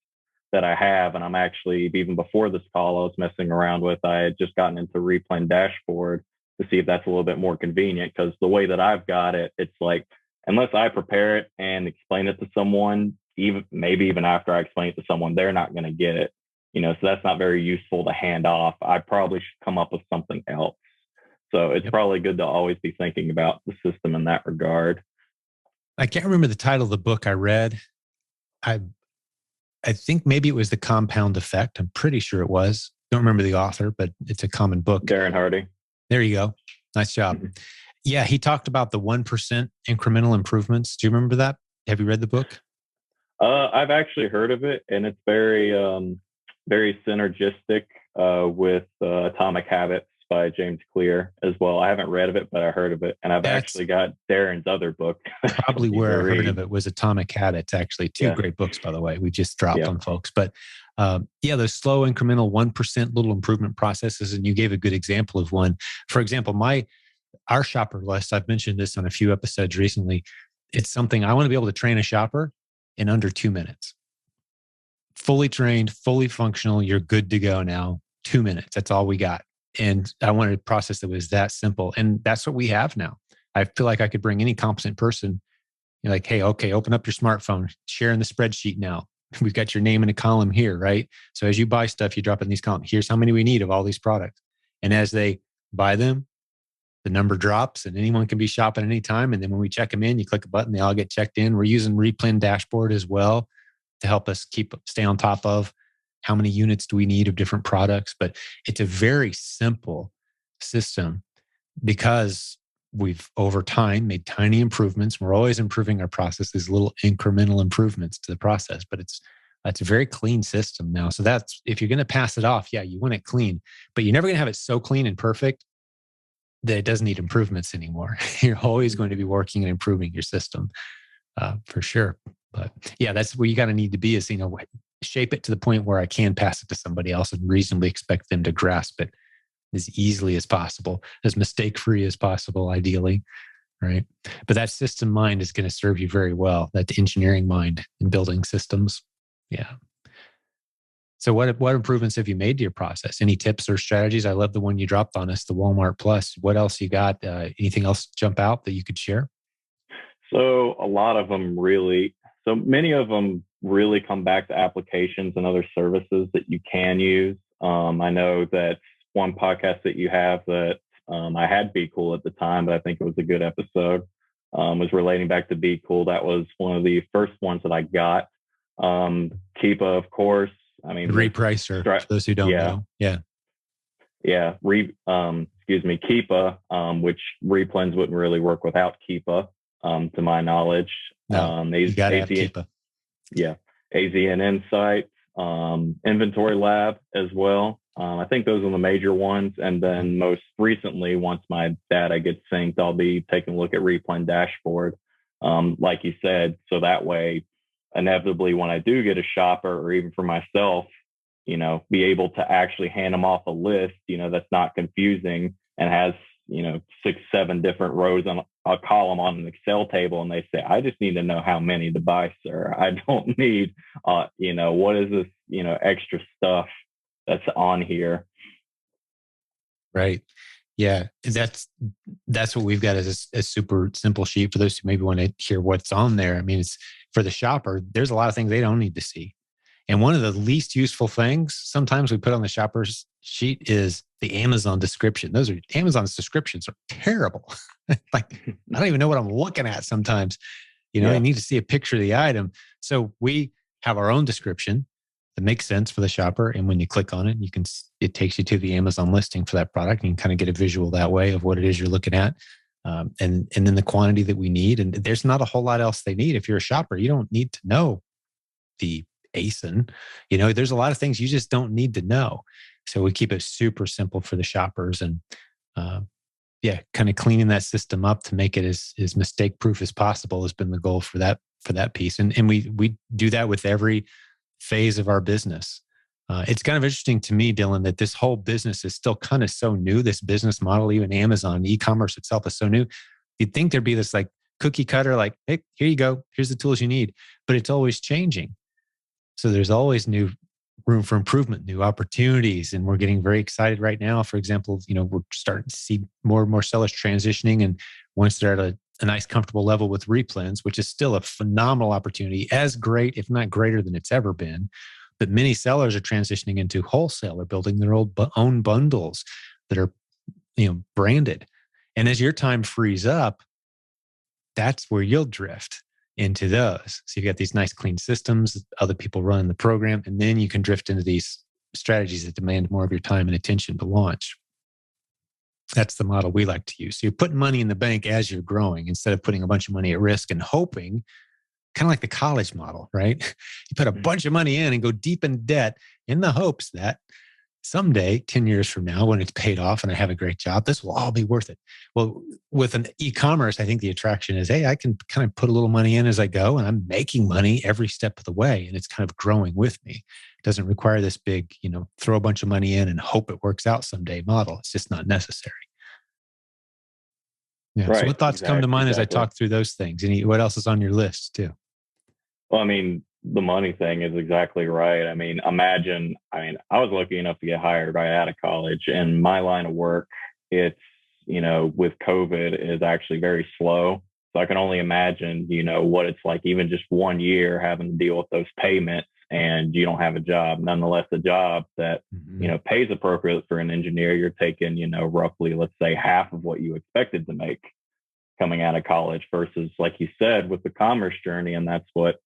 that I have. And I'm actually, even before this call, I was messing around with, I had just gotten into Replan Dashboard to see if that's a little bit more convenient. Because the way that I've got it, it's like, unless I prepare it and explain it to someone, maybe even after I explain it to someone, they're not going to get it. So that's not very useful to hand off. I probably should come up with something else. So it's probably good to always be thinking about the system in that regard.
I can't remember the title of the book I read. I think maybe it was The Compound Effect. I'm pretty sure it was. Don't remember the author, but it's a common book.
Darren Hardy.
There you go. Nice job. Mm-hmm. Yeah, he talked about the 1% incremental improvements. Do you remember that? Have you read the book?
I've actually heard of it, and it's very, very synergistic with Atomic Habits by James Clear as well. I haven't read of it, but I heard of it, and I've actually got Darren's other book.
Probably where I heard of it was Atomic Habits. Actually, two great books, by the way. We just dropped on folks, but those slow incremental 1% little improvement processes, and you gave a good example of one. For example, our shopper list. I've mentioned this on a few episodes recently. It's something I want to be able to train a shopper in under 2 minutes. Fully trained, fully functional. You're good to go now. 2 minutes. That's all we got. And I wanted a process that was that simple. And that's what we have now. I feel like I could bring any competent person. You're like, hey, okay, open up your smartphone, share in the spreadsheet now. We've got your name in a column here, right? So as you buy stuff, you drop in these columns. Here's how many we need of all these products. And as they buy them, the number drops and anyone can be shopping at any time. And then when we check them in, you click a button, they all get checked in. We're using Replan Dashboard as well to help us stay on top of how many units do we need of different products. But it's a very simple system because we've over time made tiny improvements. We're always improving our processes, little incremental improvements to the process, but it's a very clean system now. So that's, if you're going to pass it off, you want it clean, but you're never going to have it so clean and perfect that it doesn't need improvements anymore. You're always going to be working and improving your system for sure. But yeah, that's where you got to need to be, is, shape it to the point where I can pass it to somebody else and reasonably expect them to grasp it as easily as possible, as mistake-free as possible, ideally, right? But that system mind is going to serve you very well, that engineering mind in building systems. Yeah. So what improvements have you made to your process? Any tips or strategies? I love the one you dropped on us, the Walmart Plus. What else you got? Anything else jump out that you could share?
So a lot of them really, so many of them really come back to applications and other services that you can use. I know that one podcast that you have that I had Be Cool at the time, but I think it was a good episode, was relating back to Be Cool. That was one of the first ones that I got. Keepa, of course. I mean,
repricer, for those who don't know. Yeah.
Keepa, which Replens wouldn't really work without Keepa, to my knowledge.
No, you got to have Keepa.
Yeah. AZN Insight, Inventory Lab as well. I think those are the major ones. And then most recently, once my data gets synced, I'll be taking a look at Replan Dashboard, like you said. So that way, inevitably, when I do get a shopper, or even for myself, be able to actually hand them off a list, that's not confusing and has, 6-7 different rows on a column on an Excel table. And they say, I just need to know how many to buy, sir. I don't need, what is this, extra stuff that's on here.
Right. Yeah. That's what we've got as a super simple sheet for those who maybe want to hear what's on there. I mean, it's for the shopper. There's a lot of things they don't need to see. And one of the least useful things sometimes we put on the shopper's sheet is the Amazon description. Amazon's descriptions are terrible. Like, I don't even know what I'm looking at sometimes. You need to see a picture of the item. So we have our own description that makes sense for the shopper. And when you click on it, it takes you to the Amazon listing for that product. And you can kind of get a visual that way of what it is you're looking at. And then the quantity that we need. And there's not a whole lot else they need. If you're a shopper, you don't need to know the ASIN. There's a lot of things you just don't need to know. So we keep it super simple for the shoppers, and kind of cleaning that system up to make it as mistake proof as possible has been the goal for that piece. And we do that with every phase of our business. It's kind of interesting to me, Dylan, that this whole business is still kind of so new. This business model, even Amazon, e-commerce itself is so new. You'd think there'd be this like cookie cutter, like, hey, here you go. Here's the tools you need. But it's always changing. So there's always new room for improvement, new opportunities. And we're getting very excited right now. For example, we're starting to see more and more sellers transitioning. And once they're at a nice, comfortable level with replens, which is still a phenomenal opportunity, as great, if not greater than it's ever been. But many sellers are transitioning into wholesale. They're building their own bundles that are, branded. And as your time frees up, that's where you'll drift into those. So you've got these nice, clean systems, other people running the program, and then you can drift into these strategies that demand more of your time and attention to launch. That's the model we like to use. So you're putting money in the bank as you're growing instead of putting a bunch of money at risk and hoping, kind of like the college model, right? You put a bunch of money in and go deep in debt in the hopes that someday, 10 years from now, when it's paid off and I have a great job, this will all be worth it. Well, with an e-commerce, I think the attraction is, hey, I can kind of put a little money in as I go, and I'm making money every step of the way, and it's kind of growing with me. It doesn't require this big, throw a bunch of money in and hope it works out someday model. It's just not necessary. Yeah. Right, so what thoughts come to mind as I talk through those things? What else is on your list too?
Well, the money thing is exactly right. Imagine, I was lucky enough to get hired right out of college, and my line of work, it's, with COVID is actually very slow. So I can only imagine, what it's like even just 1 year having to deal with those payments and you don't have a job. Nonetheless, a job that, pays appropriate for an engineer, you're taking, roughly, let's say, half of what you expected to make coming out of college versus, like you said, with the commerce journey. And that's what,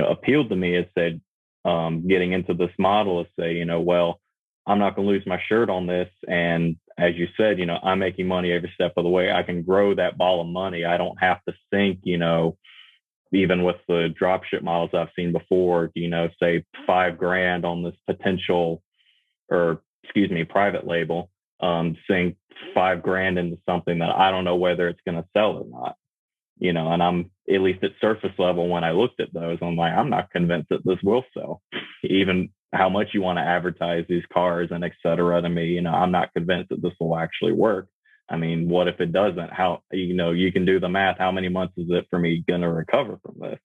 appealed to me is said, getting into this model is say, well, I'm not going to lose my shirt on this. And as you said, I'm making money every step of the way. I can grow that ball of money. I don't have to think, even with the dropship models I've seen before, say $5,000 on this potential, private label, sink $5,000 into something that I don't know whether it's going to sell or not. And I'm at least at surface level, when I looked at those, I'm like, I'm not convinced that this will sell. Even how much you want to advertise these cars and et cetera to me, I'm not convinced that this will actually work. What if it doesn't? How, you can do the math. How many months is it for me going to recover from this,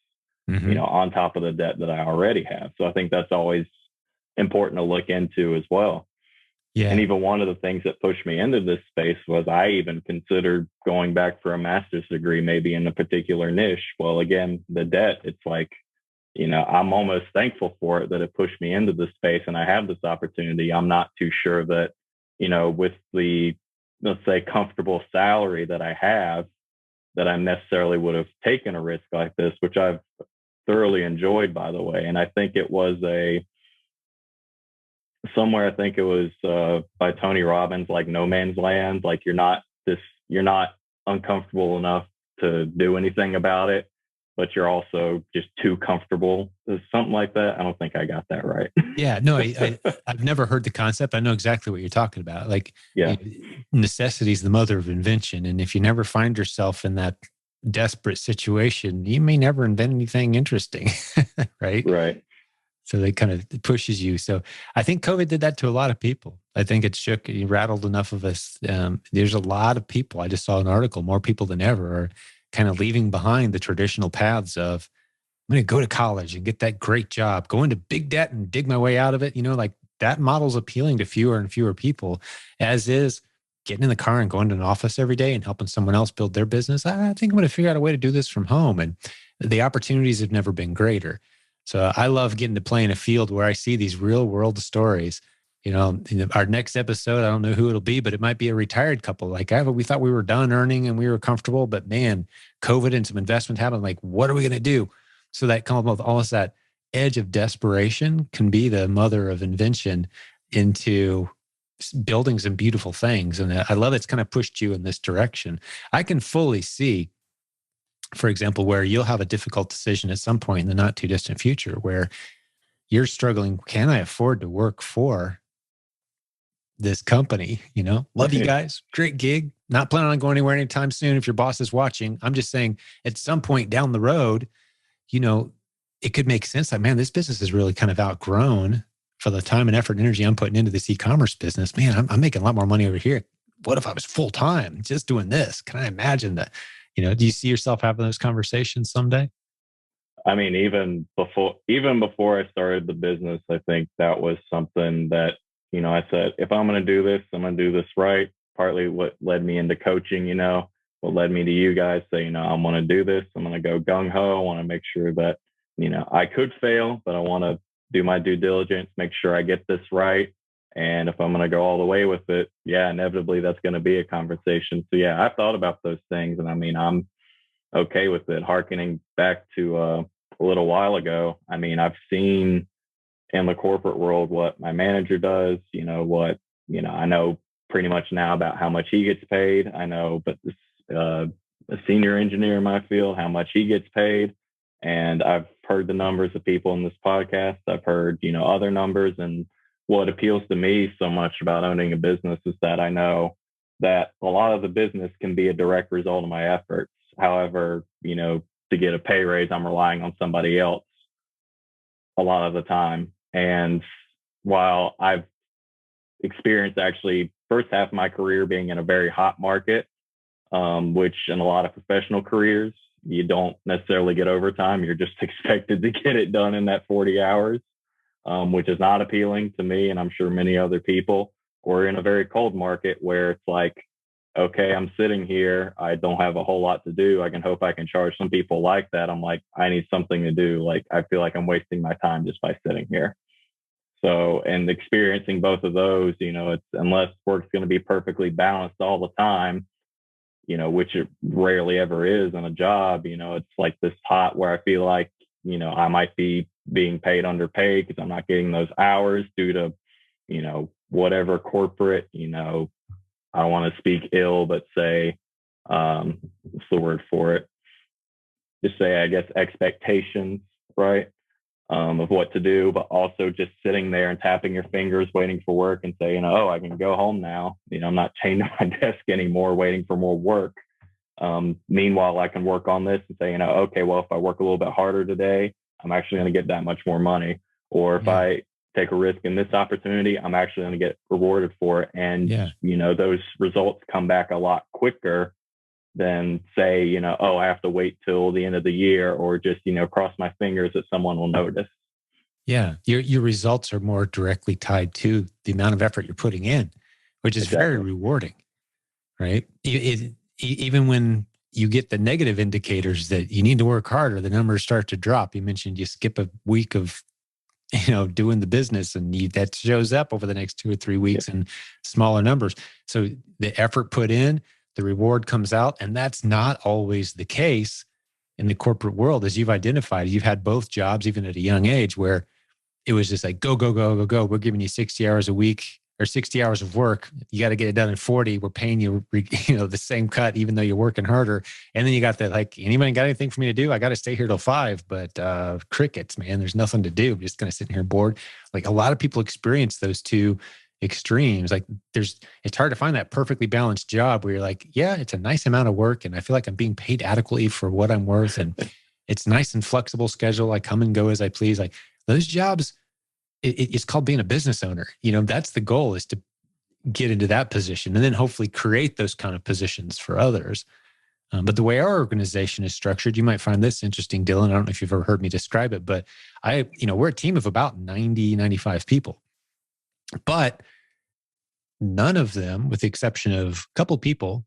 on top of the debt that I already have? So I think that's always important to look into as well. Yeah. And even one of the things that pushed me into this space was I even considered going back for a master's degree, maybe in a particular niche. Well, again, the debt, it's like, I'm almost thankful for it that it pushed me into this space and I have this opportunity. I'm not too sure that, with the, let's say, comfortable salary that I have, that I necessarily would have taken a risk like this, which I've thoroughly enjoyed, by the way. And I think it was somewhere, I think it was by Tony Robbins, like No Man's Land. Like you're not uncomfortable enough to do anything about it, but you're also just too comfortable. Something like that. I don't think I got that right.
Yeah, no, I've never heard the concept. I know exactly what you're talking about. Like, necessity is the mother of invention. And if you never find yourself in that desperate situation, you may never invent anything interesting, right?
Right.
So they kind of pushes you. So I think COVID did that to a lot of people. I think it rattled enough of us. There's a lot of people. I just saw an article, more people than ever are kind of leaving behind the traditional paths of, I'm going to go to college and get that great job, go into big debt and dig my way out of it. Like that model's appealing to fewer and fewer people, as is getting in the car and going to an office every day and helping someone else build their business. I think I'm going to figure out a way to do this from home. And the opportunities have never been greater. So I love getting to play in a field where I see these real world stories. Our next episode, I don't know who it'll be, but it might be a retired couple. Like, we thought we were done earning and we were comfortable, but man, COVID and some investment happened. Like, what are we going to do? So that come up with almost that edge of desperation can be the mother of invention into building some beautiful things. And I love it's kind of pushed you in this direction. I can fully see, for example, where you'll have a difficult decision at some point in the not too distant future where you're struggling. Can I afford to work for this company? Love you guys. Great gig. Not planning on going anywhere anytime soon. If your boss is watching, I'm just saying at some point down the road, it could make sense that, man, this business is really kind of outgrown for the time and effort and energy I'm putting into this e-commerce business. Man, I'm making a lot more money over here. What if I was full time just doing this? Can I imagine that? Do you see yourself having those conversations someday?
I mean, even before I started the business, I think that was something that, I said, if I'm going to do this, I'm going to do this right. Partly what led me into coaching, what led me to you guys say, I'm going to do this. I'm going to go gung ho. I want to make sure that, I could fail, but I want to do my due diligence, make sure I get this right. And if I'm going to go all the way with it, yeah, inevitably that's going to be a conversation. So yeah, I've thought about those things, and I mean, I'm okay with it. Harkening back to a little while ago, I mean, I've seen in the corporate world what my manager does, I know pretty much now about how much he gets paid. I know, but this, a senior engineer in my field, how much he gets paid. And I've heard the numbers of people in this podcast. I've heard, other numbers. And what appeals to me so much about owning a business is that I know that a lot of the business can be a direct result of my efforts. However, to get a pay raise, I'm relying on somebody else a lot of the time. And while I've experienced actually first half of my career being in a very hot market, which in a lot of professional careers, you don't necessarily get overtime. You're just expected to get it done in that 40 hours, which is not appealing to me. And I'm sure many other people. Or in a very cold market where it's like, okay, I'm sitting here. I don't have a whole lot to do. I can hope I can charge some people like that. I'm like, I need something to do. Like, I feel like I'm wasting my time just by sitting here. So, and experiencing both of those, it's unless work's going to be perfectly balanced all the time, which it rarely ever is in a job, it's like this pot where I feel like, I might be being paid underpaid because I'm not getting those hours due to, whatever corporate, I don't want to speak ill, but say, what's the word for it? Just say, I guess, expectations, right? Of what to do, but also just sitting there and tapping your fingers, waiting for work and say, oh, I can go home now. I'm not chained to my desk anymore, waiting for more work. Meanwhile, I can work on this and say, okay, well, if I work a little bit harder today, I'm actually going to get that much more money. Or if I take a risk in this opportunity, I'm actually going to get rewarded for it. And, those results come back a lot quicker than say, oh, I have to wait till the end of the year or just, cross my fingers that someone will notice.
Yeah. Your results are more directly tied to the amount of effort you're putting in, which is very rewarding, right? Even when you get the negative indicators that you need to work harder, the numbers start to drop. You mentioned you skip a week of doing the business, and that shows up over the next 2 or 3 weeks in smaller numbers. So the effort put in, the reward comes out, and that's not always the case in the corporate world. As you've identified, you've had both jobs, even at a young age, where it was just like, go, go, go, go, go. We're giving you 60 hours a week or 60 hours of work. You got to get it done in 40. We're paying you, the same cut, even though you're working harder. And then you got that, like, anybody got anything for me to do? I got to stay here till 5, but crickets, man, there's nothing to do. I'm just going to sit here bored. Like, a lot of people experience those two extremes. Like, it's hard to find that perfectly balanced job where you're like, yeah, it's a nice amount of work and I feel like I'm being paid adequately for what I'm worth. And it's nice and flexible schedule. I come and go as I please. Like, those jobs, it's called being a business owner. That's the goal, is to get into that position and then hopefully create those kind of positions for others. But the way our organization is structured, you might find this interesting, Dylan. I don't know if you've ever heard me describe it, but we're a team of about 90, 95 people. But none of them, with the exception of a couple people,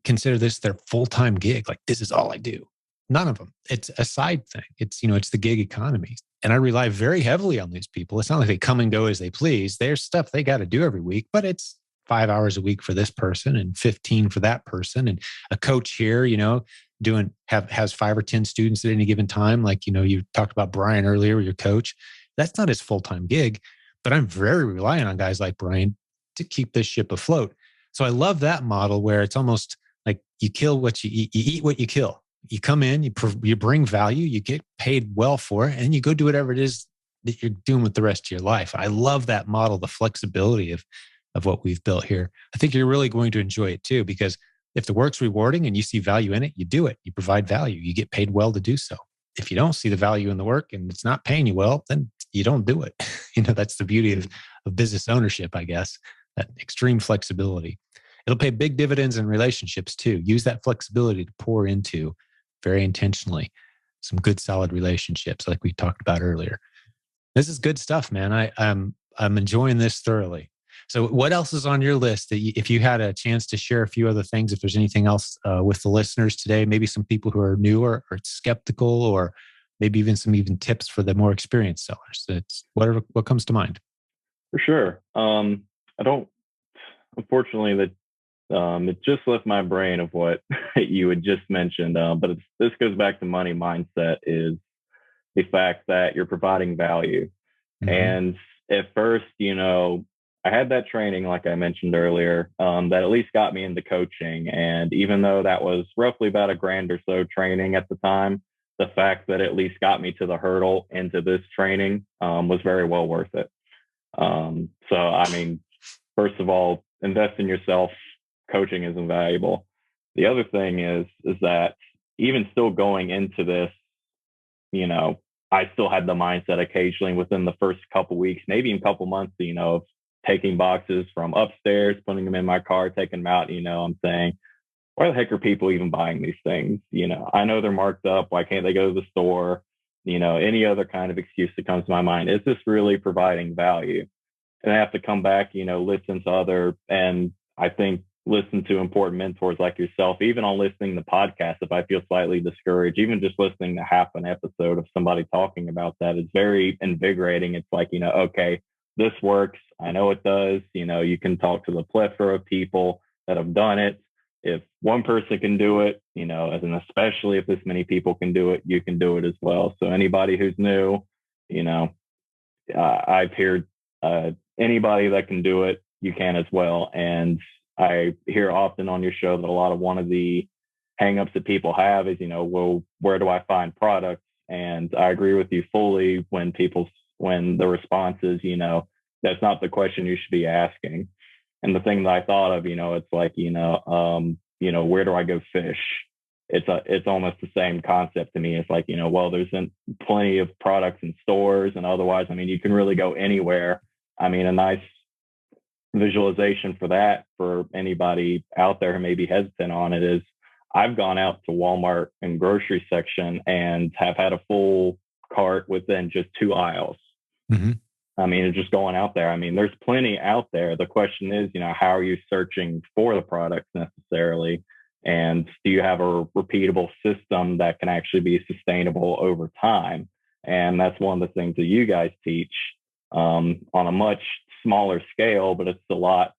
consider this their full-time gig. Like, this is all I do. None of them. It's a side thing. It's the gig economy. And I rely very heavily on these people. It's not like they come and go as they please. There's stuff they got to do every week, but it's 5 hours a week for this person and 15 for that person. And a coach here, has 5 or 10 students at any given time. Like, you talked about Brian earlier, your coach. That's not his full-time gig, but I'm very reliant on guys like Brian to keep this ship afloat. So I love that model where it's almost like you kill what you eat, you eat what you kill. You come in, you bring value, you get paid well for it, and you go do whatever it is that you're doing with the rest of your life. I love that model, the flexibility of what we've built here. I think you're really going to enjoy it too, because if the work's rewarding and you see value in it, you do it. You provide value. You get paid well to do so. If you don't see the value in the work and it's not paying you well, then you don't do it. That's the beauty of business ownership, I guess, that extreme flexibility. It'll pay big dividends in relationships too. Use that flexibility to pour into very intentionally some good, solid relationships like we talked about earlier. This is good stuff, man. I'm enjoying this thoroughly. So what else is on your list that if you had a chance to share a few other things, if there's anything else with the listeners today, maybe some people who are newer or skeptical, or maybe even some tips for the more experienced sellers. It's what comes to mind.
For sure. I don't, unfortunately, that it just left my brain of what you had just mentioned. But this goes back to money mindset, is the fact that you're providing value. Mm-hmm. And at first, I had that training, like I mentioned earlier, that at least got me into coaching. And even though that was roughly about $1,000 or so training at the time, the fact that at least got me to the hurdle into this training was very well worth it. So, I mean, first of all, invest in yourself. Coaching is invaluable. The other thing is that even still going into this, I still had the mindset occasionally within the first couple weeks, maybe even couple months, of taking boxes from upstairs, putting them in my car, taking them out. I'm saying, why the heck are people even buying these things? I know they're marked up. Why can't they go to the store? Any other kind of excuse that comes to my mind. Is this really providing value? And I have to come back, listen to and I think listen to important mentors like yourself, even on listening to podcasts. If I feel slightly discouraged, even just listening to half an episode of somebody talking about that is very invigorating. It's like, okay, this works. I know it does. You can talk to the plethora of people that have done it. If one person can do it, and especially if this many people can do it, you can do it as well. So anybody who's new, I've heard anybody that can do it, you can as well. And I hear often on your show that a lot of one of the hangups that people have is, well, where do I find products? And I agree with you fully when the response is, that's not the question you should be asking. And the thing that I thought of, it's like, where do I go fish? It's almost the same concept to me. It's like, well, there's plenty of products in stores and otherwise, I mean, you can really go anywhere. I mean, a nice visualization for that, for anybody out there who may be hesitant on it, is I've gone out to Walmart and grocery section and have had a full cart within just 2 aisles. Mm-hmm. I mean, it's just going out there. I mean, there's plenty out there. The question is, how are you searching for the products necessarily? And do you have a repeatable system that can actually be sustainable over time? And that's one of the things that you guys teach on a much smaller scale, but it's a lot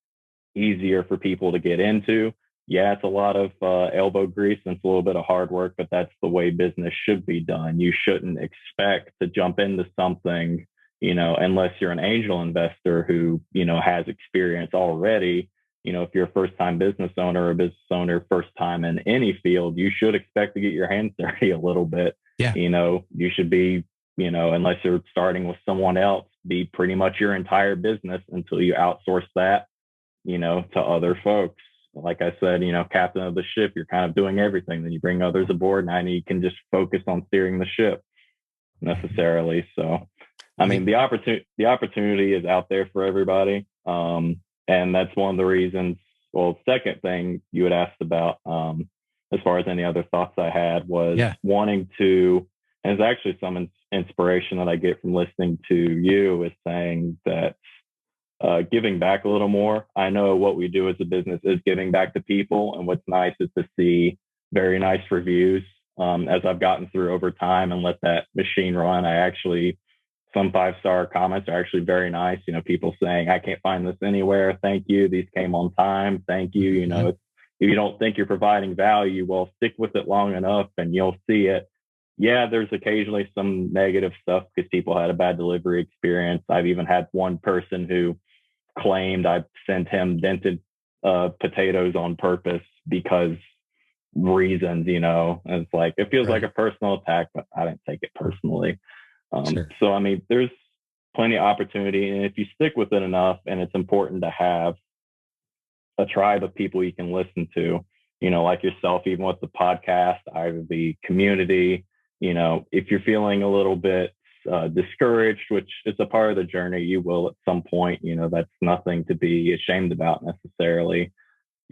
easier for people to get into. Yeah, it's a lot of elbow grease and it's a little bit of hard work, but that's the way business should be done. You shouldn't expect to jump into something, unless you're an angel investor who, has experience already. If you're a first-time business owner or a business owner, first time in any field, you should expect to get your hands dirty a little bit. Yeah. You should be, unless you're starting with someone else, be pretty much your entire business until you outsource that, to other folks. Like I said, captain of the ship, you're kind of doing everything. Then you bring others aboard and you can just focus on steering the ship necessarily. So, I mean, the opportunity is out there for everybody. And that's one of the reasons. Well, second thing you had asked about, as far as any other thoughts I had, was wanting to, and it's actually some inspiration that I get from listening to you, is saying that giving back a little more. I know what we do as a business is giving back to people. And what's nice is to see very nice reviews As I've gotten through over time and let that machine run, some 5-star comments are actually very nice. People saying, I can't find this anywhere. Thank you. These came on time. Thank you. If you don't think you're providing value, well, stick with it long enough and you'll see it. Yeah, there's occasionally some negative stuff because people had a bad delivery experience. I've even had one person who claimed I sent him dented potatoes on purpose because reasons, and it's like, it feels like a personal attack, but I didn't take it personally.
Sure.
So, I mean, there's plenty of opportunity. And if you stick with it enough, and it's important to have a tribe of people you can listen to, like yourself, even with the podcast, either the community, if you're feeling a little bit discouraged, which is a part of the journey, you will at some point, that's nothing to be ashamed about necessarily.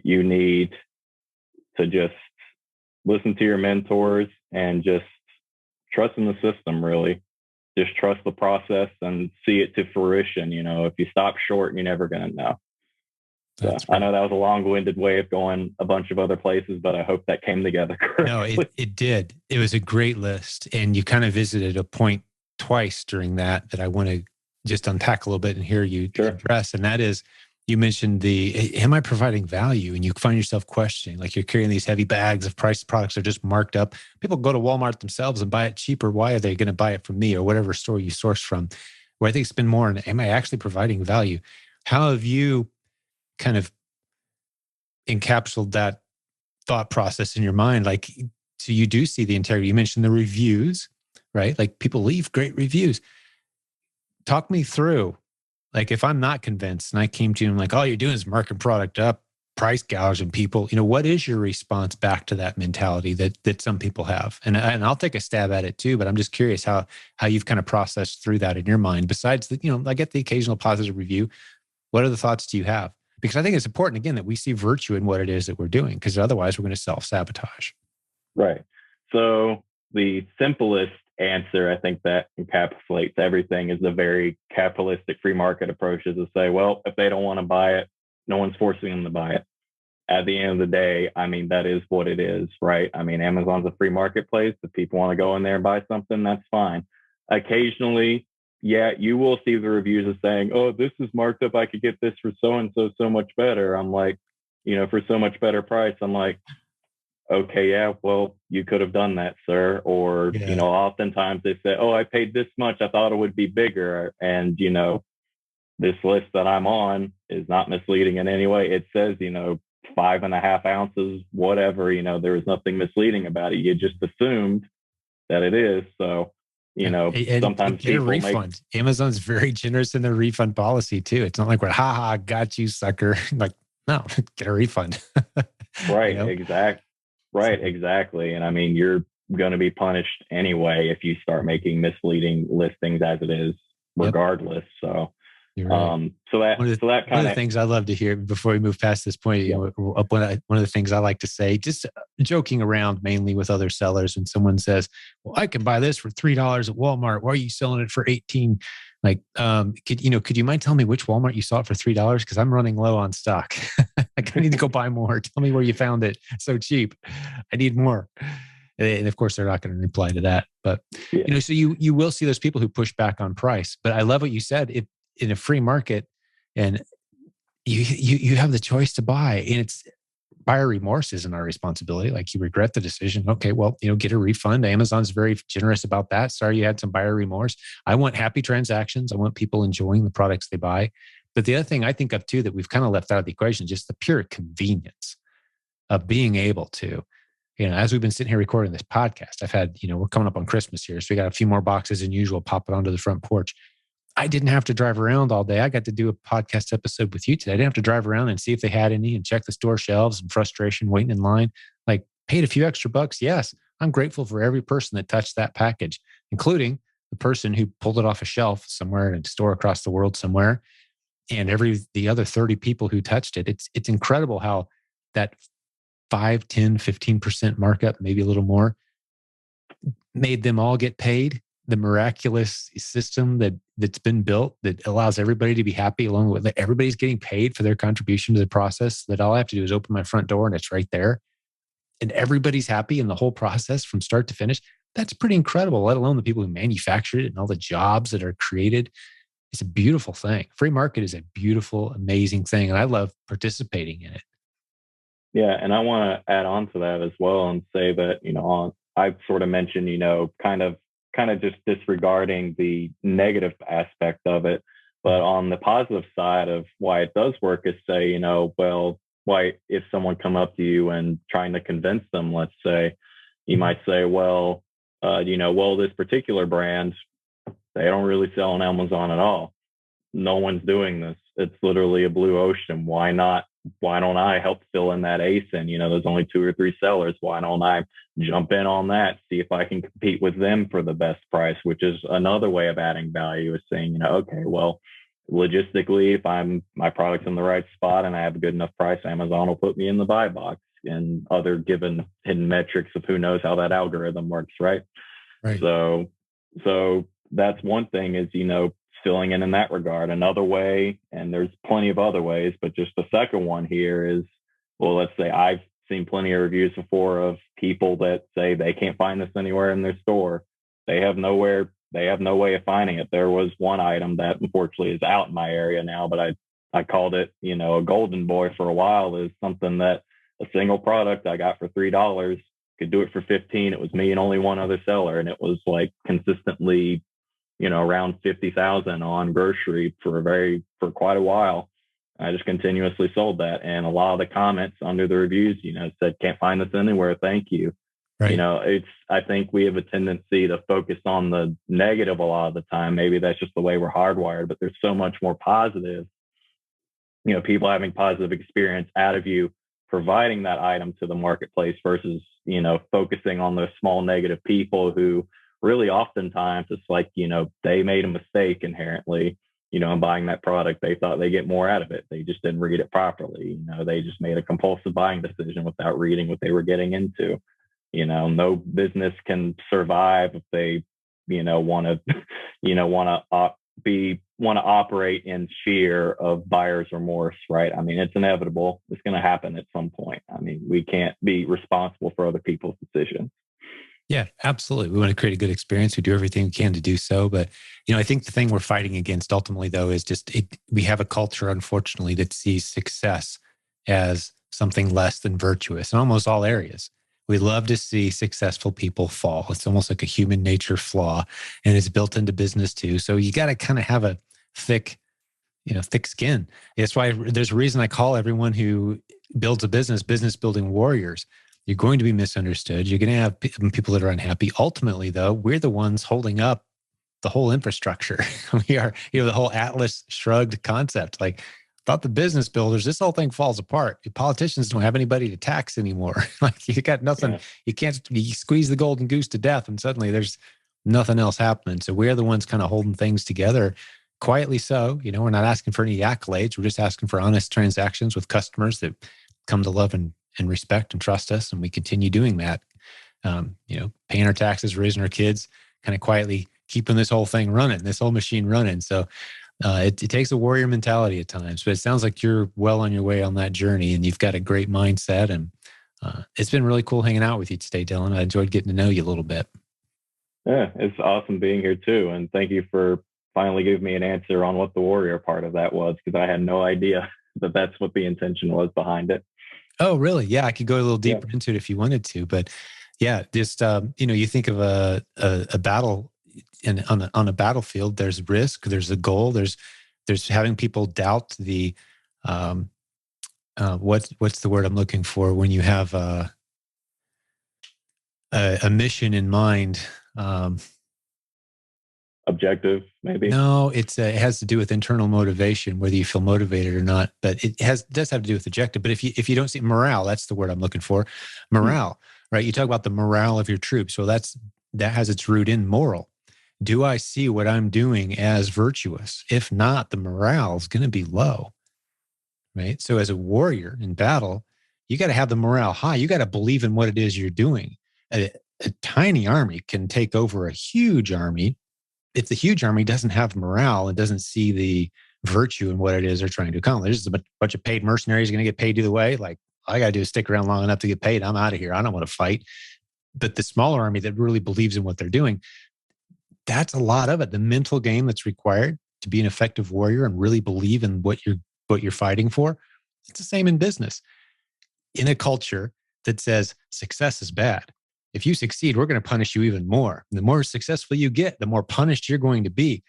You need to just listen to your mentors and just trust in the system, really. Just trust the process and see it to fruition. If you stop short, you're never going to know. So right. I know that was a long-winded way of going a bunch of other places, but I hope that came together correctly.
No, it did. It was a great list. And you kind of visited a point twice during that I want to just unpack a little bit and hear you address. And that is, you mentioned am I providing value? And you find yourself questioning, like you're carrying these heavy bags of priced products that are just marked up. People go to Walmart themselves and buy it cheaper. Why are they going to buy it from me or whatever store you source from? Where I think spend more on, am I actually providing value? How have you kind of encapsulated that thought process in your mind? Like, so you do see the integrity. You mentioned the reviews, right? Like people leave great reviews. Talk me through, like if I'm not convinced and I came to you and like, all you're doing is marking product up, price gouging people, what is your response back to that mentality that some people have? And I'll take a stab at it too, but I'm just curious how you've kind of processed through that in your mind. Besides the, I get the occasional positive review. What other thoughts do you have? Because I think it's important, again, that we see virtue in what it is that we're doing, because otherwise we're going to self-sabotage.
Right. So the simplest answer, I think, that encapsulates everything is the very capitalistic free market approach, is to say, well, if they don't want to buy it, no one's forcing them to buy it. At the end of the day, I mean, that is what it is, right? I mean, Amazon's a free marketplace. If people want to go in there and buy something, that's fine. Occasionally, yeah, you will see the reviews of saying, oh, this is marked up. I could get this for so-and-so so much better. I'm like, for so much better price. I'm like, okay, yeah, well, you could have done that, sir. Or, oftentimes they say, oh, I paid this much. I thought it would be bigger. And, this list that I'm on is not misleading in any way. It says, 5.5 ounces, whatever, there is nothing misleading about it. You just assumed that it is. So,
and
sometimes
get a refund. Amazon's very generous in their refund policy too. It's not like we're, got you, sucker. Like, no, get a refund.
Right. Exactly. And I mean, you're going to be punished anyway if you start making misleading listings as it is, regardless. Yep. So,
right.
One of the
things I love to hear before we move past this point, one of the things I like to say, just joking around mainly with other sellers, when someone says, well, I can buy this for $3 at Walmart. Why are you selling it for 18? Like, could you mind telling me which Walmart you saw it for $3? Because I'm running low on stock. Like, I need to go buy more. Tell me where you found it so cheap. I need more. And of course, they're not going to reply to that. But so you will see those people who push back on price. But I love what you said. If in a free market, and you have the choice to buy, and it's buyer remorse isn't our responsibility. Like, you regret the decision. Okay, well, get a refund. Amazon's very generous about that. Sorry, you had some buyer remorse. I want happy transactions. I want people enjoying the products they buy. But the other thing I think of too, that we've kind of left out of the equation, just the pure convenience of being able to, as we've been sitting here recording this podcast, I've had, we're coming up on Christmas here. So we got a few more boxes than usual popping onto the front porch. I didn't have to drive around all day. I got to do a podcast episode with you today. I didn't have to drive around and see if they had any and check the store shelves and frustration waiting in line. Like, paid a few extra bucks. Yes, I'm grateful for every person that touched that package, including the person who pulled it off a shelf somewhere in a store across the world somewhere, and the other 30 people who touched it. It's incredible how that 5, 10, 15% markup, maybe a little more, made them all get paid. The miraculous system that's been built that allows everybody to be happy, along with everybody's getting paid for their contribution to the process, that all I have to do is open my front door and it's right there. and everybody's happy in the whole process from start to finish, that's pretty incredible, let alone the people who manufactured it and all the jobs that are created. It's a beautiful thing. Free market is a beautiful, amazing thing. And I love participating in it.
Yeah, and I want to add on to that as well and say that, I've sort of mentioned, kind of just disregarding the negative aspect of it. But on the positive side of why it does work is say, well, why if someone come up to you and trying to convince them, let's say, you might say, well, well, this particular brand, they don't really sell on Amazon at all. No one's doing this. It's literally a blue ocean. Why not? Why don't I help fill in that ASIN? There's only 2 or 3 sellers. Why don't I jump in on that, see if I can compete with them for the best price, which is another way of adding value, is saying, okay, well, logistically, if my product's in the right spot and I have a good enough price, Amazon will put me in the buy box, and other given hidden metrics of who knows how that algorithm works, right?
Right.
So that's one thing, is, filling in that regard. Another way, and there's plenty of other ways, but just the second one here is, well, let's say I've seen plenty of reviews before of people that say they can't find this anywhere in their store. They have no way of finding it. There was one item that unfortunately is out in my area now, but I called it, a golden boy for a while, is something that a single product I got for $3 could do it for 15. It was me and only one other seller. And it was like consistently, around 50,000 on grocery for quite a while. I just continuously sold that. And a lot of the comments under the reviews, said, can't find this anywhere. Thank you.
Right.
I think we have a tendency to focus on the negative a lot of the time. Maybe that's just the way we're hardwired, but there's so much more positive, people having positive experience out of you providing that item to the marketplace versus, focusing on the small negative people who really oftentimes it's like, they made a mistake inherently, in buying that product. They thought they get more out of it. They just didn't read it properly. They just made a compulsive buying decision without reading what they were getting into. No business can survive if they, want to operate in fear of buyer's remorse, right? I mean, it's inevitable. It's going to happen at some point. I mean, we can't be responsible for other people's decisions.
Yeah, absolutely. We want to create a good experience. We do everything we can to do so. But, I think the thing we're fighting against ultimately, though, is we have a culture, unfortunately, that sees success as something less than virtuous in almost all areas. We love to see successful people fall. It's almost like a human nature flaw, and it's built into business too. So you got to kind of have a thick skin. That's why there's a reason I call everyone who builds a business building warriors. You're going to be misunderstood. You're going to have people that are unhappy. Ultimately, though, we're the ones holding up the whole infrastructure. We are, the whole Atlas shrugged concept. Like, without the business builders, this whole thing falls apart. The politicians don't have anybody to tax anymore. Like, you got nothing. Yeah. You squeeze the golden goose to death, and suddenly there's nothing else happening. So we're the ones kind of holding things together quietly. So, we're not asking for any accolades. We're just asking for honest transactions with customers that come to love and respect and trust us. And we continue doing that, paying our taxes, raising our kids, kind of quietly keeping this whole thing running, this whole machine running. So it takes a warrior mentality at times, but it sounds like you're well on your way on that journey and you've got a great mindset. And it's been really cool hanging out with you today, Dylan. I enjoyed getting to know you a little bit.
Yeah, it's awesome being here too. And thank you for finally giving me an answer on what the warrior part of that was, because I had no idea that that's what the intention was behind it.
Oh, really? Yeah, I could go a little deeper into it if you wanted to, but yeah, just you think of a battle on a battlefield. There's risk, there's a goal, there's having people doubt the what's the word I'm looking for when you have a mission in mind.
Objective, maybe?
No, it has to do with internal motivation, whether you feel motivated or not. But it does have to do with objective. But if you don't see morale, that's the word I'm looking for. Morale, right? You talk about the morale of your troops. So that has its root in moral. Do I see what I'm doing as virtuous? If not, the morale is going to be low, right? So as a warrior in battle, you got to have the morale high. You got to believe in what it is you're doing. A tiny army can take over a huge army. If the huge army doesn't have morale and doesn't see the virtue in what it is they're trying to accomplish, just a bunch of paid mercenaries going to get paid either way. Like, all I got to do is stick around long enough to get paid. I'm out of here. I don't want to fight. But the smaller army that really believes in what they're doing, that's a lot of it. The mental game that's required to be an effective warrior and really believe in what you're fighting for. It's the same in business. In a culture that says success is bad, if you succeed, we're going to punish you even more. And the more successful you get, the more punished you're going to be.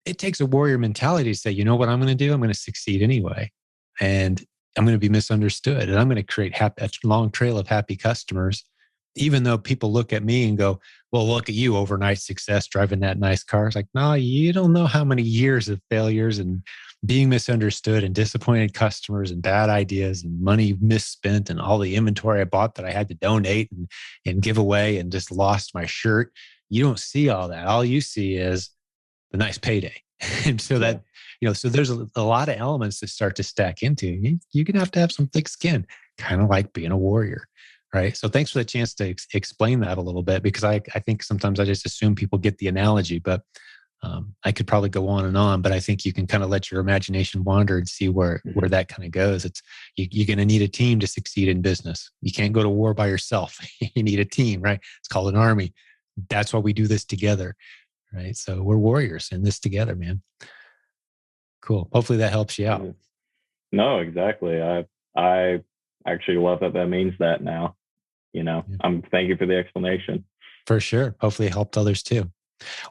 It takes a warrior mentality to say, you know what I'm going to do? I'm going to succeed anyway. And I'm going to be misunderstood. And I'm going to create a long trail of happy customers, even though people look at me and go, well, look at you, overnight success, driving that nice car. It's like, no, you don't know how many years of failures and being misunderstood and disappointed customers and bad ideas and money misspent and all the inventory I bought that I had to donate and give away and just lost my shirt. You don't see all that. All you see is the nice payday. And so that, so there's a lot of elements that start to stack into. You're going to have some thick skin, kind of like being a warrior. Right. So thanks for the chance to explain that a little bit, because I think sometimes I just assume people get the analogy, but I could probably go on, but I think you can kind of let your imagination wander and see where that kind of goes. You're going to need a team to succeed in business. You can't go to war by yourself. You need a team, right? It's called an army. That's why we do this together, right? So we're warriors in this together, man. Cool. Hopefully that helps you out.
No, exactly. I actually love that means that now. Thank you for the explanation.
For sure. Hopefully it helped others too.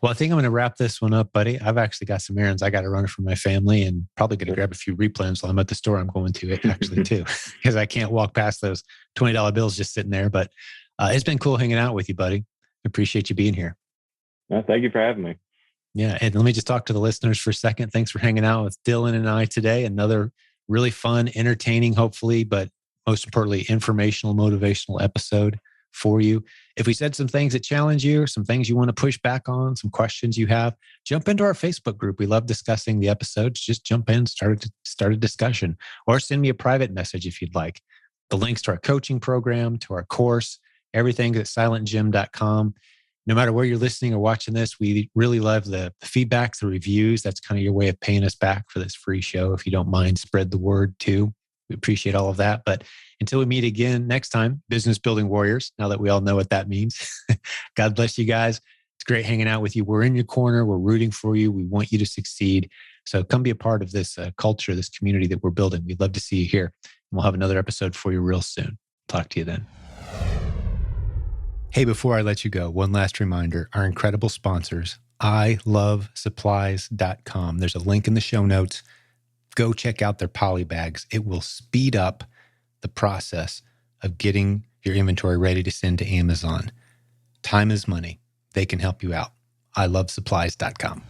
Well, I think I'm going to wrap this one up, buddy. I've actually got some errands I got to run for my family, and probably going to grab a few replens while I'm at the store I'm going to actually too, because I can't walk past those $20 bills just sitting there. But it's been cool hanging out with you, buddy. Appreciate you being here.
No, thank you for having me.
Yeah. And let me just talk to the listeners for a second. Thanks for hanging out with Dylan and I today. Another really fun, entertaining, hopefully, but most importantly, informational, motivational episode for you. If we said some things that challenge you, or some things you want to push back on, some questions you have, jump into our Facebook group. We love discussing the episodes. Just jump in, start a discussion, or send me a private message if you'd like. The links to our coaching program, to our course, everything at silentgym.com. No matter where you're listening or watching this, we really love the feedback, the reviews. That's kind of your way of paying us back for this free show. If you don't mind, spread the word too. We appreciate all of that. But until we meet again next time, business building warriors, now that we all know what that means, God bless you guys. It's great hanging out with you. We're in your corner. We're rooting for you. We want you to succeed. So come be a part of this culture, this community that we're building. We'd love to see you here. And we'll have another episode for you real soon. Talk to you then. Hey, before I let you go, one last reminder, our incredible sponsors, ilovesupplies.com. There's a link in the show notes. Go check out their poly bags. It will speed up the process of getting your inventory ready to send to Amazon. Time is money. They can help you out. ilovesupplies.com.